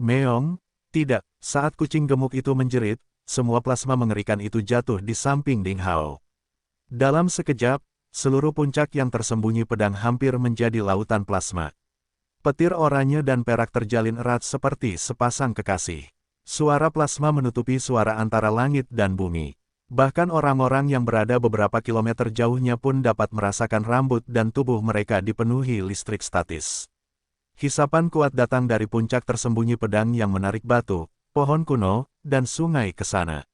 Meong, tidak, saat kucing gemuk itu menjerit, semua plasma mengerikan itu jatuh di samping Ding Hao. Dalam sekejap, seluruh puncak yang tersembunyi pedang hampir menjadi lautan plasma. Petir oranye dan perak terjalin erat seperti sepasang kekasih. Suara plasma menutupi suara antara langit dan bumi. Bahkan orang-orang yang berada beberapa kilometer jauhnya pun dapat merasakan rambut dan tubuh mereka dipenuhi listrik statis. Hisapan kuat datang dari puncak tersembunyi pedang yang menarik batu, pohon kuno, dan sungai ke sana.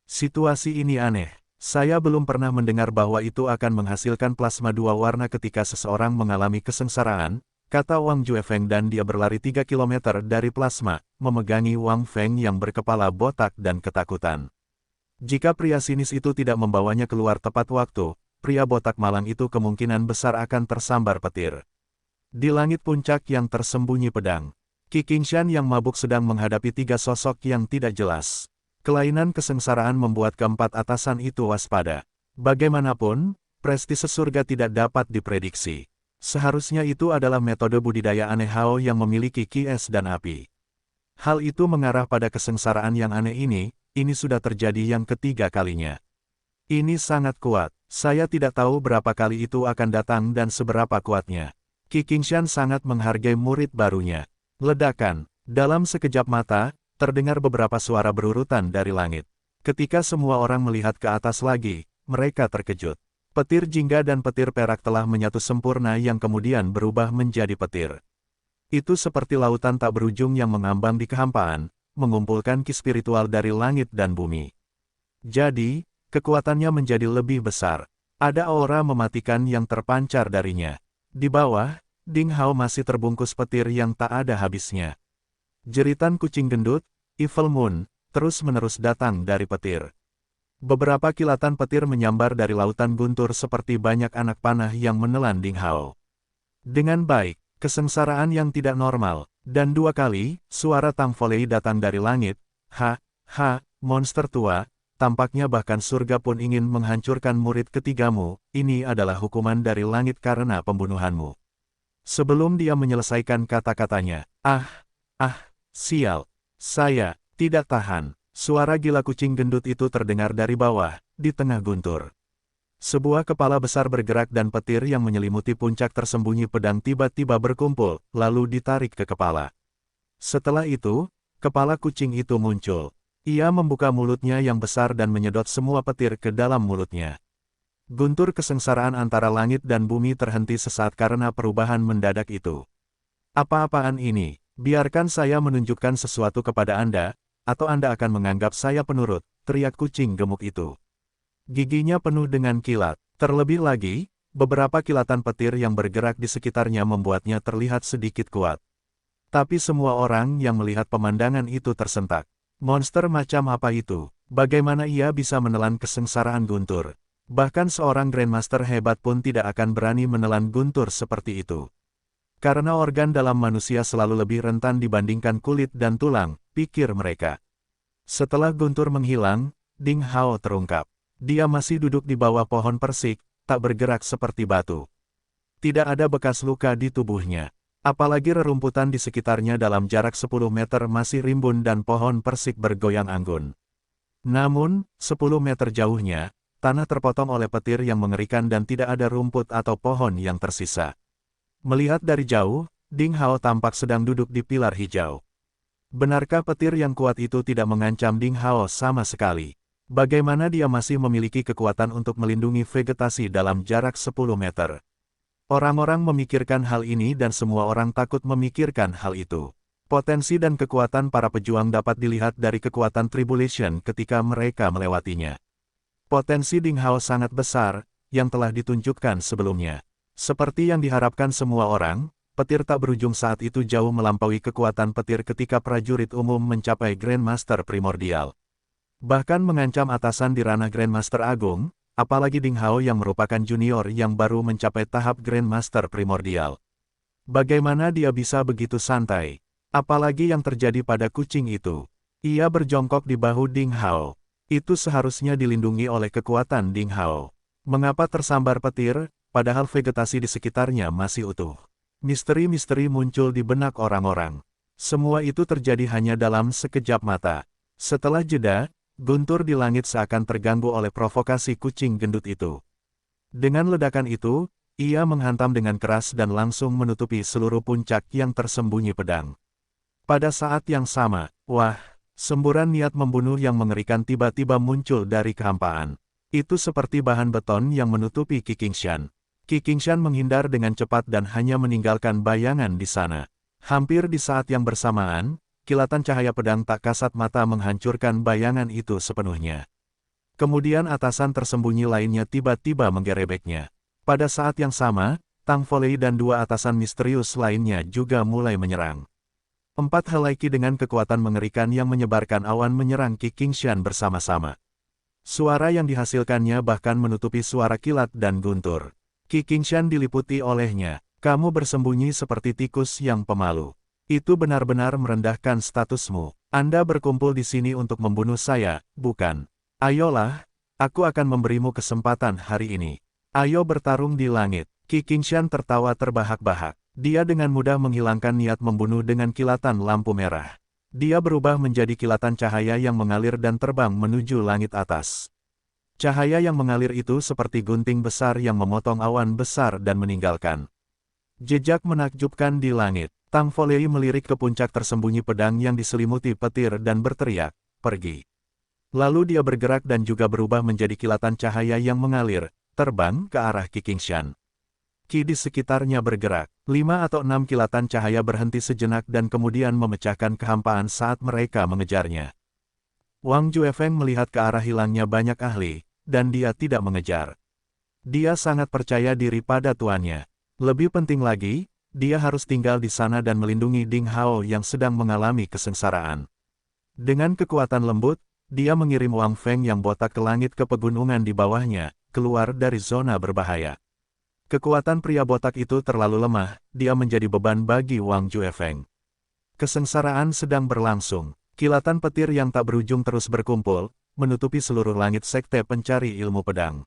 Situasi ini aneh. Saya belum pernah mendengar bahwa itu akan menghasilkan plasma 2 warna ketika seseorang mengalami kesengsaraan, kata Wang Juefeng dan dia berlari 3 km dari plasma, memegangi Wang Feng yang berkepala botak dan ketakutan. Jika pria sinis itu tidak membawanya keluar tepat waktu, pria botak malang itu kemungkinan besar akan tersambar petir. Di langit puncak yang tersembunyi pedang, Qi Qingshan yang mabuk sedang menghadapi 3 sosok yang tidak jelas. Kelainan kesengsaraan membuat keempat atasan itu waspada. Bagaimanapun, prestise surga tidak dapat diprediksi. Seharusnya itu adalah metode budidaya aneh Hao yang memiliki ki es dan api. Hal itu mengarah pada kesengsaraan yang aneh ini sudah terjadi yang ketiga kalinya. Ini sangat kuat, saya tidak tahu berapa kali itu akan datang dan seberapa kuatnya. Qi Qingshan sangat menghargai murid barunya. Ledakan, Dalam sekejap mata, terdengar beberapa suara berurutan dari langit. Ketika semua orang melihat ke atas lagi, mereka terkejut. Petir jingga dan petir perak telah menyatu sempurna yang kemudian berubah menjadi petir. Itu seperti lautan tak berujung yang mengambang di kehampaan, mengumpulkan ki spiritual dari langit dan bumi. Jadi, kekuatannya menjadi lebih besar. Ada aura mematikan yang terpancar darinya. Di bawah, Ding Hao masih terbungkus petir yang tak ada habisnya. Jeritan kucing gendut, Evil Moon, terus-menerus datang dari petir. Beberapa kilatan petir menyambar dari lautan guntur seperti banyak anak panah yang menelan Ding Hao. Dengan baik, kesengsaraan yang tidak normal, dan 2 kali, suara Tang Folei datang dari langit. Ha, monster tua, tampaknya bahkan surga pun ingin menghancurkan murid ketigamu, ini adalah hukuman dari langit karena pembunuhanmu. Sebelum dia menyelesaikan kata-katanya, sial, saya tidak tahan. Suara gila kucing gendut itu terdengar dari bawah, di tengah guntur. Sebuah kepala besar bergerak dan petir yang menyelimuti puncak tersembunyi pedang tiba-tiba berkumpul, lalu ditarik ke kepala. Setelah itu, kepala kucing itu muncul. Ia membuka mulutnya yang besar dan menyedot semua petir ke dalam mulutnya. Guntur kesengsaraan antara langit dan bumi terhenti sesaat karena perubahan mendadak itu. Apa-apaan ini? Biarkan saya menunjukkan sesuatu kepada Anda, atau Anda akan menganggap saya penurut, teriak kucing gemuk itu. Giginya penuh dengan kilat. Terlebih lagi, beberapa kilatan petir yang bergerak di sekitarnya membuatnya terlihat sedikit kuat. Tapi semua orang yang melihat pemandangan itu tersentak. Monster macam apa itu? Bagaimana ia bisa menelan kesengsaraan guntur? Bahkan seorang Grandmaster hebat pun tidak akan berani menelan guntur seperti itu. Karena organ dalam manusia selalu lebih rentan dibandingkan kulit dan tulang, pikir mereka. Setelah guntur menghilang, Ding Hao terungkap. Dia masih duduk di bawah pohon persik, tak bergerak seperti batu. Tidak ada bekas luka di tubuhnya. Apalagi rerumputan di sekitarnya dalam jarak 10 meter masih rimbun dan pohon persik bergoyang anggun. Namun, 10 meter jauhnya, tanah terpotong oleh petir yang mengerikan dan tidak ada rumput atau pohon yang tersisa. Melihat dari jauh, Ding Hao tampak sedang duduk di pilar hijau. Benarkah petir yang kuat itu tidak mengancam Ding Hao sama sekali? Bagaimana dia masih memiliki kekuatan untuk melindungi vegetasi dalam jarak 10 meter? Orang-orang memikirkan hal ini dan semua orang takut memikirkan hal itu. Potensi dan kekuatan para pejuang dapat dilihat dari kekuatan Tribulation ketika mereka melewatinya. Potensi Ding Hao sangat besar, yang telah ditunjukkan sebelumnya. Seperti yang diharapkan semua orang, petir tak berujung saat itu jauh melampaui kekuatan petir ketika prajurit umum mencapai Grandmaster Primordial. Bahkan mengancam atasan di ranah Grandmaster Agung, apalagi Ding Hao yang merupakan junior yang baru mencapai tahap Grandmaster Primordial. Bagaimana dia bisa begitu santai? Apalagi yang terjadi pada kucing itu. Ia berjongkok di bahu Ding Hao. Itu seharusnya dilindungi oleh kekuatan Ding Hao. Mengapa tersambar petir? Padahal vegetasi di sekitarnya masih utuh. Misteri-misteri muncul di benak orang-orang. Semua itu terjadi hanya dalam sekejap mata. Setelah jeda, guntur di langit seakan terganggu oleh provokasi kucing gendut itu. Dengan ledakan itu, ia menghantam dengan keras dan langsung menutupi seluruh puncak yang tersembunyi pedang. Pada saat yang sama, semburan niat membunuh yang mengerikan tiba-tiba muncul dari kehampaan. Itu seperti bahan beton yang menutupi Qi Qingshan. Qi Qingshan menghindar dengan cepat dan hanya meninggalkan bayangan di sana. Hampir di saat yang bersamaan, kilatan cahaya pedang tak kasat mata menghancurkan bayangan itu sepenuhnya. Kemudian atasan tersembunyi lainnya tiba-tiba menggerebeknya. Pada saat yang sama, Tang Folei dan 2 atasan misterius lainnya juga mulai menyerang. 4 helai Qi dengan kekuatan mengerikan yang menyebarkan awan menyerang Qi Qingshan bersama-sama. Suara yang dihasilkannya bahkan menutupi suara kilat dan guntur. Qi Qingshan diliputi olehnya. Kamu bersembunyi seperti tikus yang pemalu. Itu benar-benar merendahkan statusmu. Anda berkumpul di sini untuk membunuh saya, bukan? Ayolah, aku akan memberimu kesempatan hari ini. Ayo bertarung di langit. Qi Qingshan tertawa terbahak-bahak. Dia dengan mudah menghilangkan niat membunuh dengan kilatan lampu merah. Dia berubah menjadi kilatan cahaya yang mengalir dan terbang menuju langit atas. Cahaya yang mengalir itu seperti gunting besar yang memotong awan besar dan meninggalkan jejak menakjubkan di langit. Tang Folei melirik ke puncak tersembunyi pedang yang diselimuti petir dan berteriak, "Pergi!" Lalu dia bergerak dan juga berubah menjadi kilatan cahaya yang mengalir, terbang ke arah Qi Qingshan. Qi di sekitarnya bergerak. 5 atau 6 kilatan cahaya berhenti sejenak dan kemudian memecahkan kehampaan saat mereka mengejarnya. Wang Juefeng melihat ke arah hilangnya banyak ahli, dan dia tidak mengejar. Dia sangat percaya diri pada tuannya. Lebih penting lagi, dia harus tinggal di sana dan melindungi Ding Hao yang sedang mengalami kesengsaraan. Dengan kekuatan lembut, dia mengirim Wang Feng yang botak ke langit ke pegunungan di bawahnya, keluar dari zona berbahaya. Kekuatan pria botak itu terlalu lemah, dia menjadi beban bagi Wang Juefeng. Kesengsaraan sedang berlangsung. Kilatan petir yang tak berujung terus berkumpul, menutupi seluruh langit sekte pencari ilmu pedang.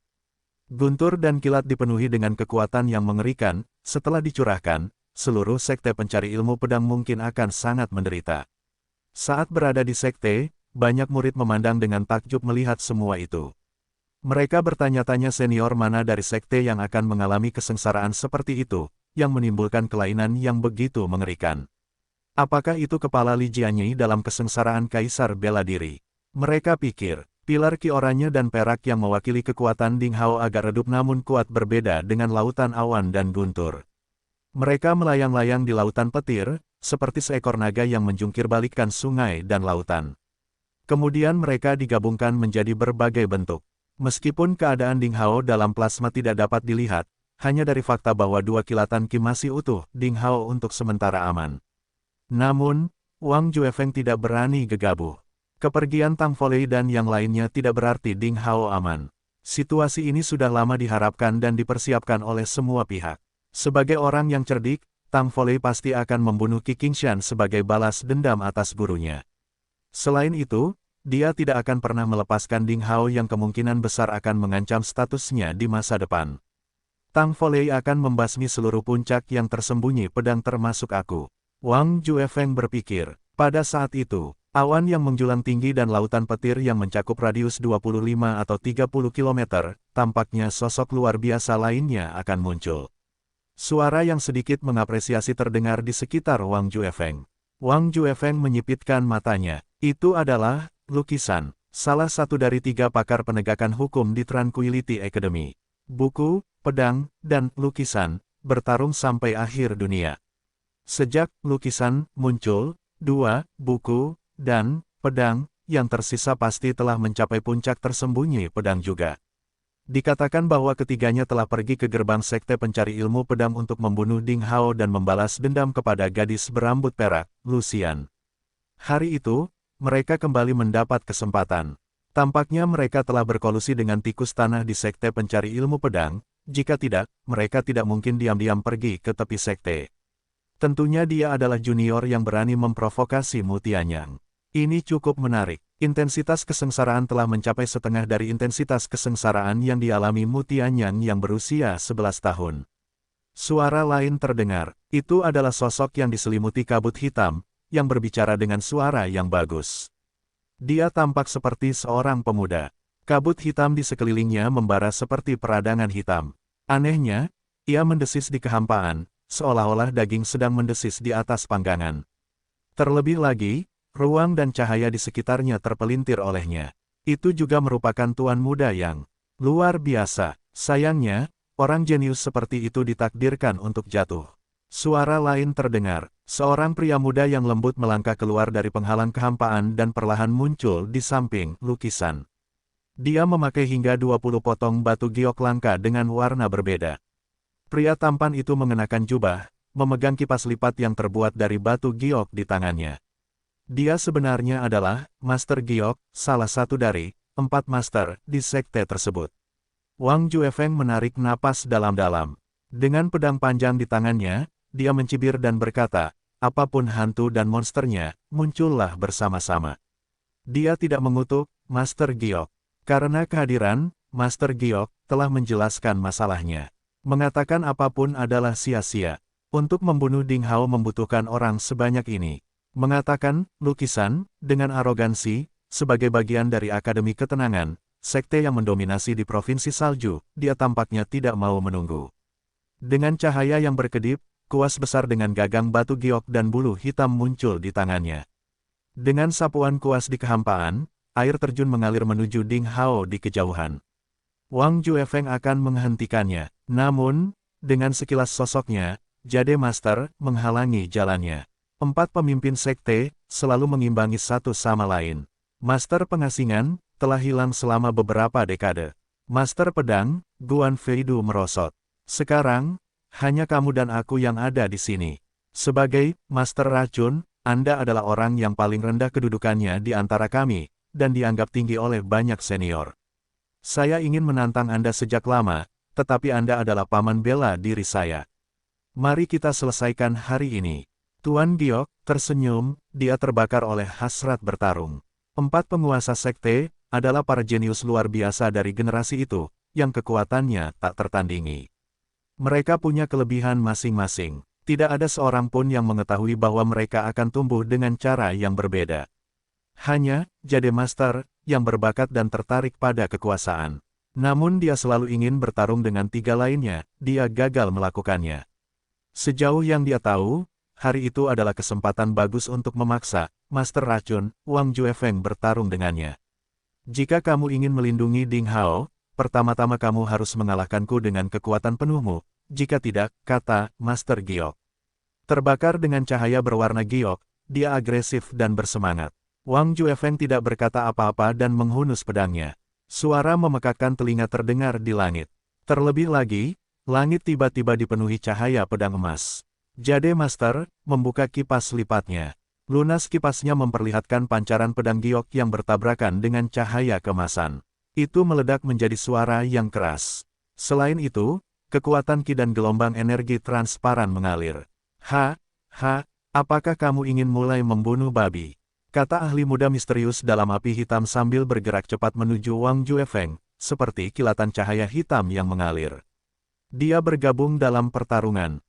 Guntur dan kilat dipenuhi dengan kekuatan yang mengerikan, setelah dicurahkan, seluruh sekte pencari ilmu pedang mungkin akan sangat menderita. Saat berada di sekte, banyak murid memandang dengan takjub melihat semua itu. Mereka bertanya-tanya senior mana dari sekte yang akan mengalami kesengsaraan seperti itu, yang menimbulkan kelainan yang begitu mengerikan. Apakah itu kepala Li Jianyi dalam kesengsaraan kaisar bela diri? Mereka pikir. Pilar Qi oranye dan perak yang mewakili kekuatan Ding Hao agak redup namun kuat berbeda dengan lautan awan dan guntur. Mereka melayang-layang di lautan petir, seperti seekor naga yang menjungkir balikkan sungai dan lautan. Kemudian mereka digabungkan menjadi berbagai bentuk. Meskipun keadaan Ding Hao dalam plasma tidak dapat dilihat, hanya dari fakta bahwa 2 kilatan Qi masih utuh, Ding Hao untuk sementara aman. Namun, Wang Juefeng tidak berani gegabah. Kepergian Tang Folei dan yang lainnya tidak berarti Ding Hao aman. Situasi ini sudah lama diharapkan dan dipersiapkan oleh semua pihak. Sebagai orang yang cerdik, Tang Folei pasti akan membunuh Qi Qingshan sebagai balas dendam atas gurunya. Selain itu, dia tidak akan pernah melepaskan Ding Hao yang kemungkinan besar akan mengancam statusnya di masa depan. Tang Folei akan membasmi seluruh puncak yang tersembunyi pedang termasuk aku. Wang Juefeng berpikir, pada saat itu, awan yang menjulang tinggi dan lautan petir yang mencakup radius 25 atau 30 km, tampaknya sosok luar biasa lainnya akan muncul. Suara yang sedikit mengapresiasi terdengar di sekitar Wang Juefeng. Wang Juefeng menyipitkan matanya. Itu adalah lukisan, salah satu dari 3 pakar penegakan hukum di Tranquility Academy. Buku, pedang, dan lukisan, bertarung sampai akhir dunia. Sejak lukisan muncul, 2 buku, dan pedang, yang tersisa pasti telah mencapai puncak tersembunyi pedang juga. Dikatakan bahwa ketiganya telah pergi ke gerbang sekte pencari ilmu pedang untuk membunuh Ding Hao dan membalas dendam kepada gadis berambut perak, Lucian. Hari itu, mereka kembali mendapat kesempatan. Tampaknya mereka telah berkolusi dengan tikus tanah di sekte pencari ilmu pedang, jika tidak, mereka tidak mungkin diam-diam pergi ke tepi sekte. Tentunya dia adalah junior yang berani memprovokasi Mu Tianyang. Ini cukup menarik. Intensitas kesengsaraan telah mencapai setengah dari intensitas kesengsaraan yang dialami Mu Tianyang yang berusia 11 tahun. Suara lain terdengar. Itu adalah sosok yang diselimuti kabut hitam, yang berbicara dengan suara yang bagus. Dia tampak seperti seorang pemuda. Kabut hitam di sekelilingnya membara seperti peradangan hitam. Anehnya, ia mendesis di kehampaan, seolah-olah daging sedang mendesis di atas panggangan. Terlebih lagi, ruang dan cahaya di sekitarnya terpelintir olehnya. Itu juga merupakan tuan muda yang luar biasa. Sayangnya, orang jenius seperti itu ditakdirkan untuk jatuh. Suara lain terdengar. Seorang pria muda yang lembut melangkah keluar dari penghalang kehampaan dan perlahan muncul di samping lukisan. Dia memakai hingga 20 potong batu giok langka dengan warna berbeda. Pria tampan itu mengenakan jubah, memegang kipas lipat yang terbuat dari batu giok di tangannya. Dia sebenarnya adalah Master Giok, salah satu dari 4 master di sekte tersebut. Wang Juefeng menarik napas dalam-dalam. Dengan pedang panjang di tangannya, dia mencibir dan berkata, apapun hantu dan monsternya, muncullah bersama-sama. Dia tidak mengutuk Master Giok. Karena kehadiran, Master Giok telah menjelaskan masalahnya. Mengatakan apapun adalah sia-sia. Untuk membunuh Ding Hao membutuhkan orang sebanyak ini. Mengatakan, lukisan, dengan arogansi, sebagai bagian dari Akademi Ketenangan, sekte yang mendominasi di Provinsi Salju, dia tampaknya tidak mau menunggu. Dengan cahaya yang berkedip, kuas besar dengan gagang batu giok dan bulu hitam muncul di tangannya. Dengan sapuan kuas di kehampaan, air terjun mengalir menuju Ding Hao di kejauhan. Wang Juefeng akan menghentikannya, namun, dengan sekilas sosoknya, Jade Master menghalangi jalannya. 4 pemimpin sekte selalu mengimbangi satu sama lain. Master pengasingan telah hilang selama beberapa dekade. Master pedang, Guan Feidu merosot. Sekarang, hanya kamu dan aku yang ada di sini. Sebagai Master Racun, Anda adalah orang yang paling rendah kedudukannya di antara kami, dan dianggap tinggi oleh banyak senior. Saya ingin menantang Anda sejak lama, tetapi Anda adalah paman bela diri saya. Mari kita selesaikan hari ini. Tuan Giok tersenyum, dia terbakar oleh hasrat bertarung. 4 penguasa sekte adalah para jenius luar biasa dari generasi itu, yang kekuatannya tak tertandingi. Mereka punya kelebihan masing-masing. Tidak ada seorang pun yang mengetahui bahwa mereka akan tumbuh dengan cara yang berbeda. Hanya, Jade Master, yang berbakat dan tertarik pada kekuasaan. Namun dia selalu ingin bertarung dengan 3 lainnya, dia gagal melakukannya. Sejauh yang dia tahu, hari itu adalah kesempatan bagus untuk memaksa Master Racun, Wang Juefeng bertarung dengannya. Jika kamu ingin melindungi Ding Hao, pertama-tama kamu harus mengalahkanku dengan kekuatan penuhmu, jika tidak, kata Master Giok. Terbakar dengan cahaya berwarna giok, dia agresif dan bersemangat. Wang Juefeng tidak berkata apa-apa dan menghunus pedangnya. Suara memekakkan telinga terdengar di langit. Terlebih lagi, langit tiba-tiba dipenuhi cahaya pedang emas. Jade Master membuka kipas lipatnya. Lunas kipasnya memperlihatkan pancaran pedang giok yang bertabrakan dengan cahaya kemasan. Itu meledak menjadi suara yang keras. Selain itu, kekuatan ki dan gelombang energi transparan mengalir. Apakah kamu ingin mulai membunuh babi? Kata ahli muda misterius dalam api hitam sambil bergerak cepat menuju Wang Juefeng, seperti kilatan cahaya hitam yang mengalir. Dia bergabung dalam pertarungan.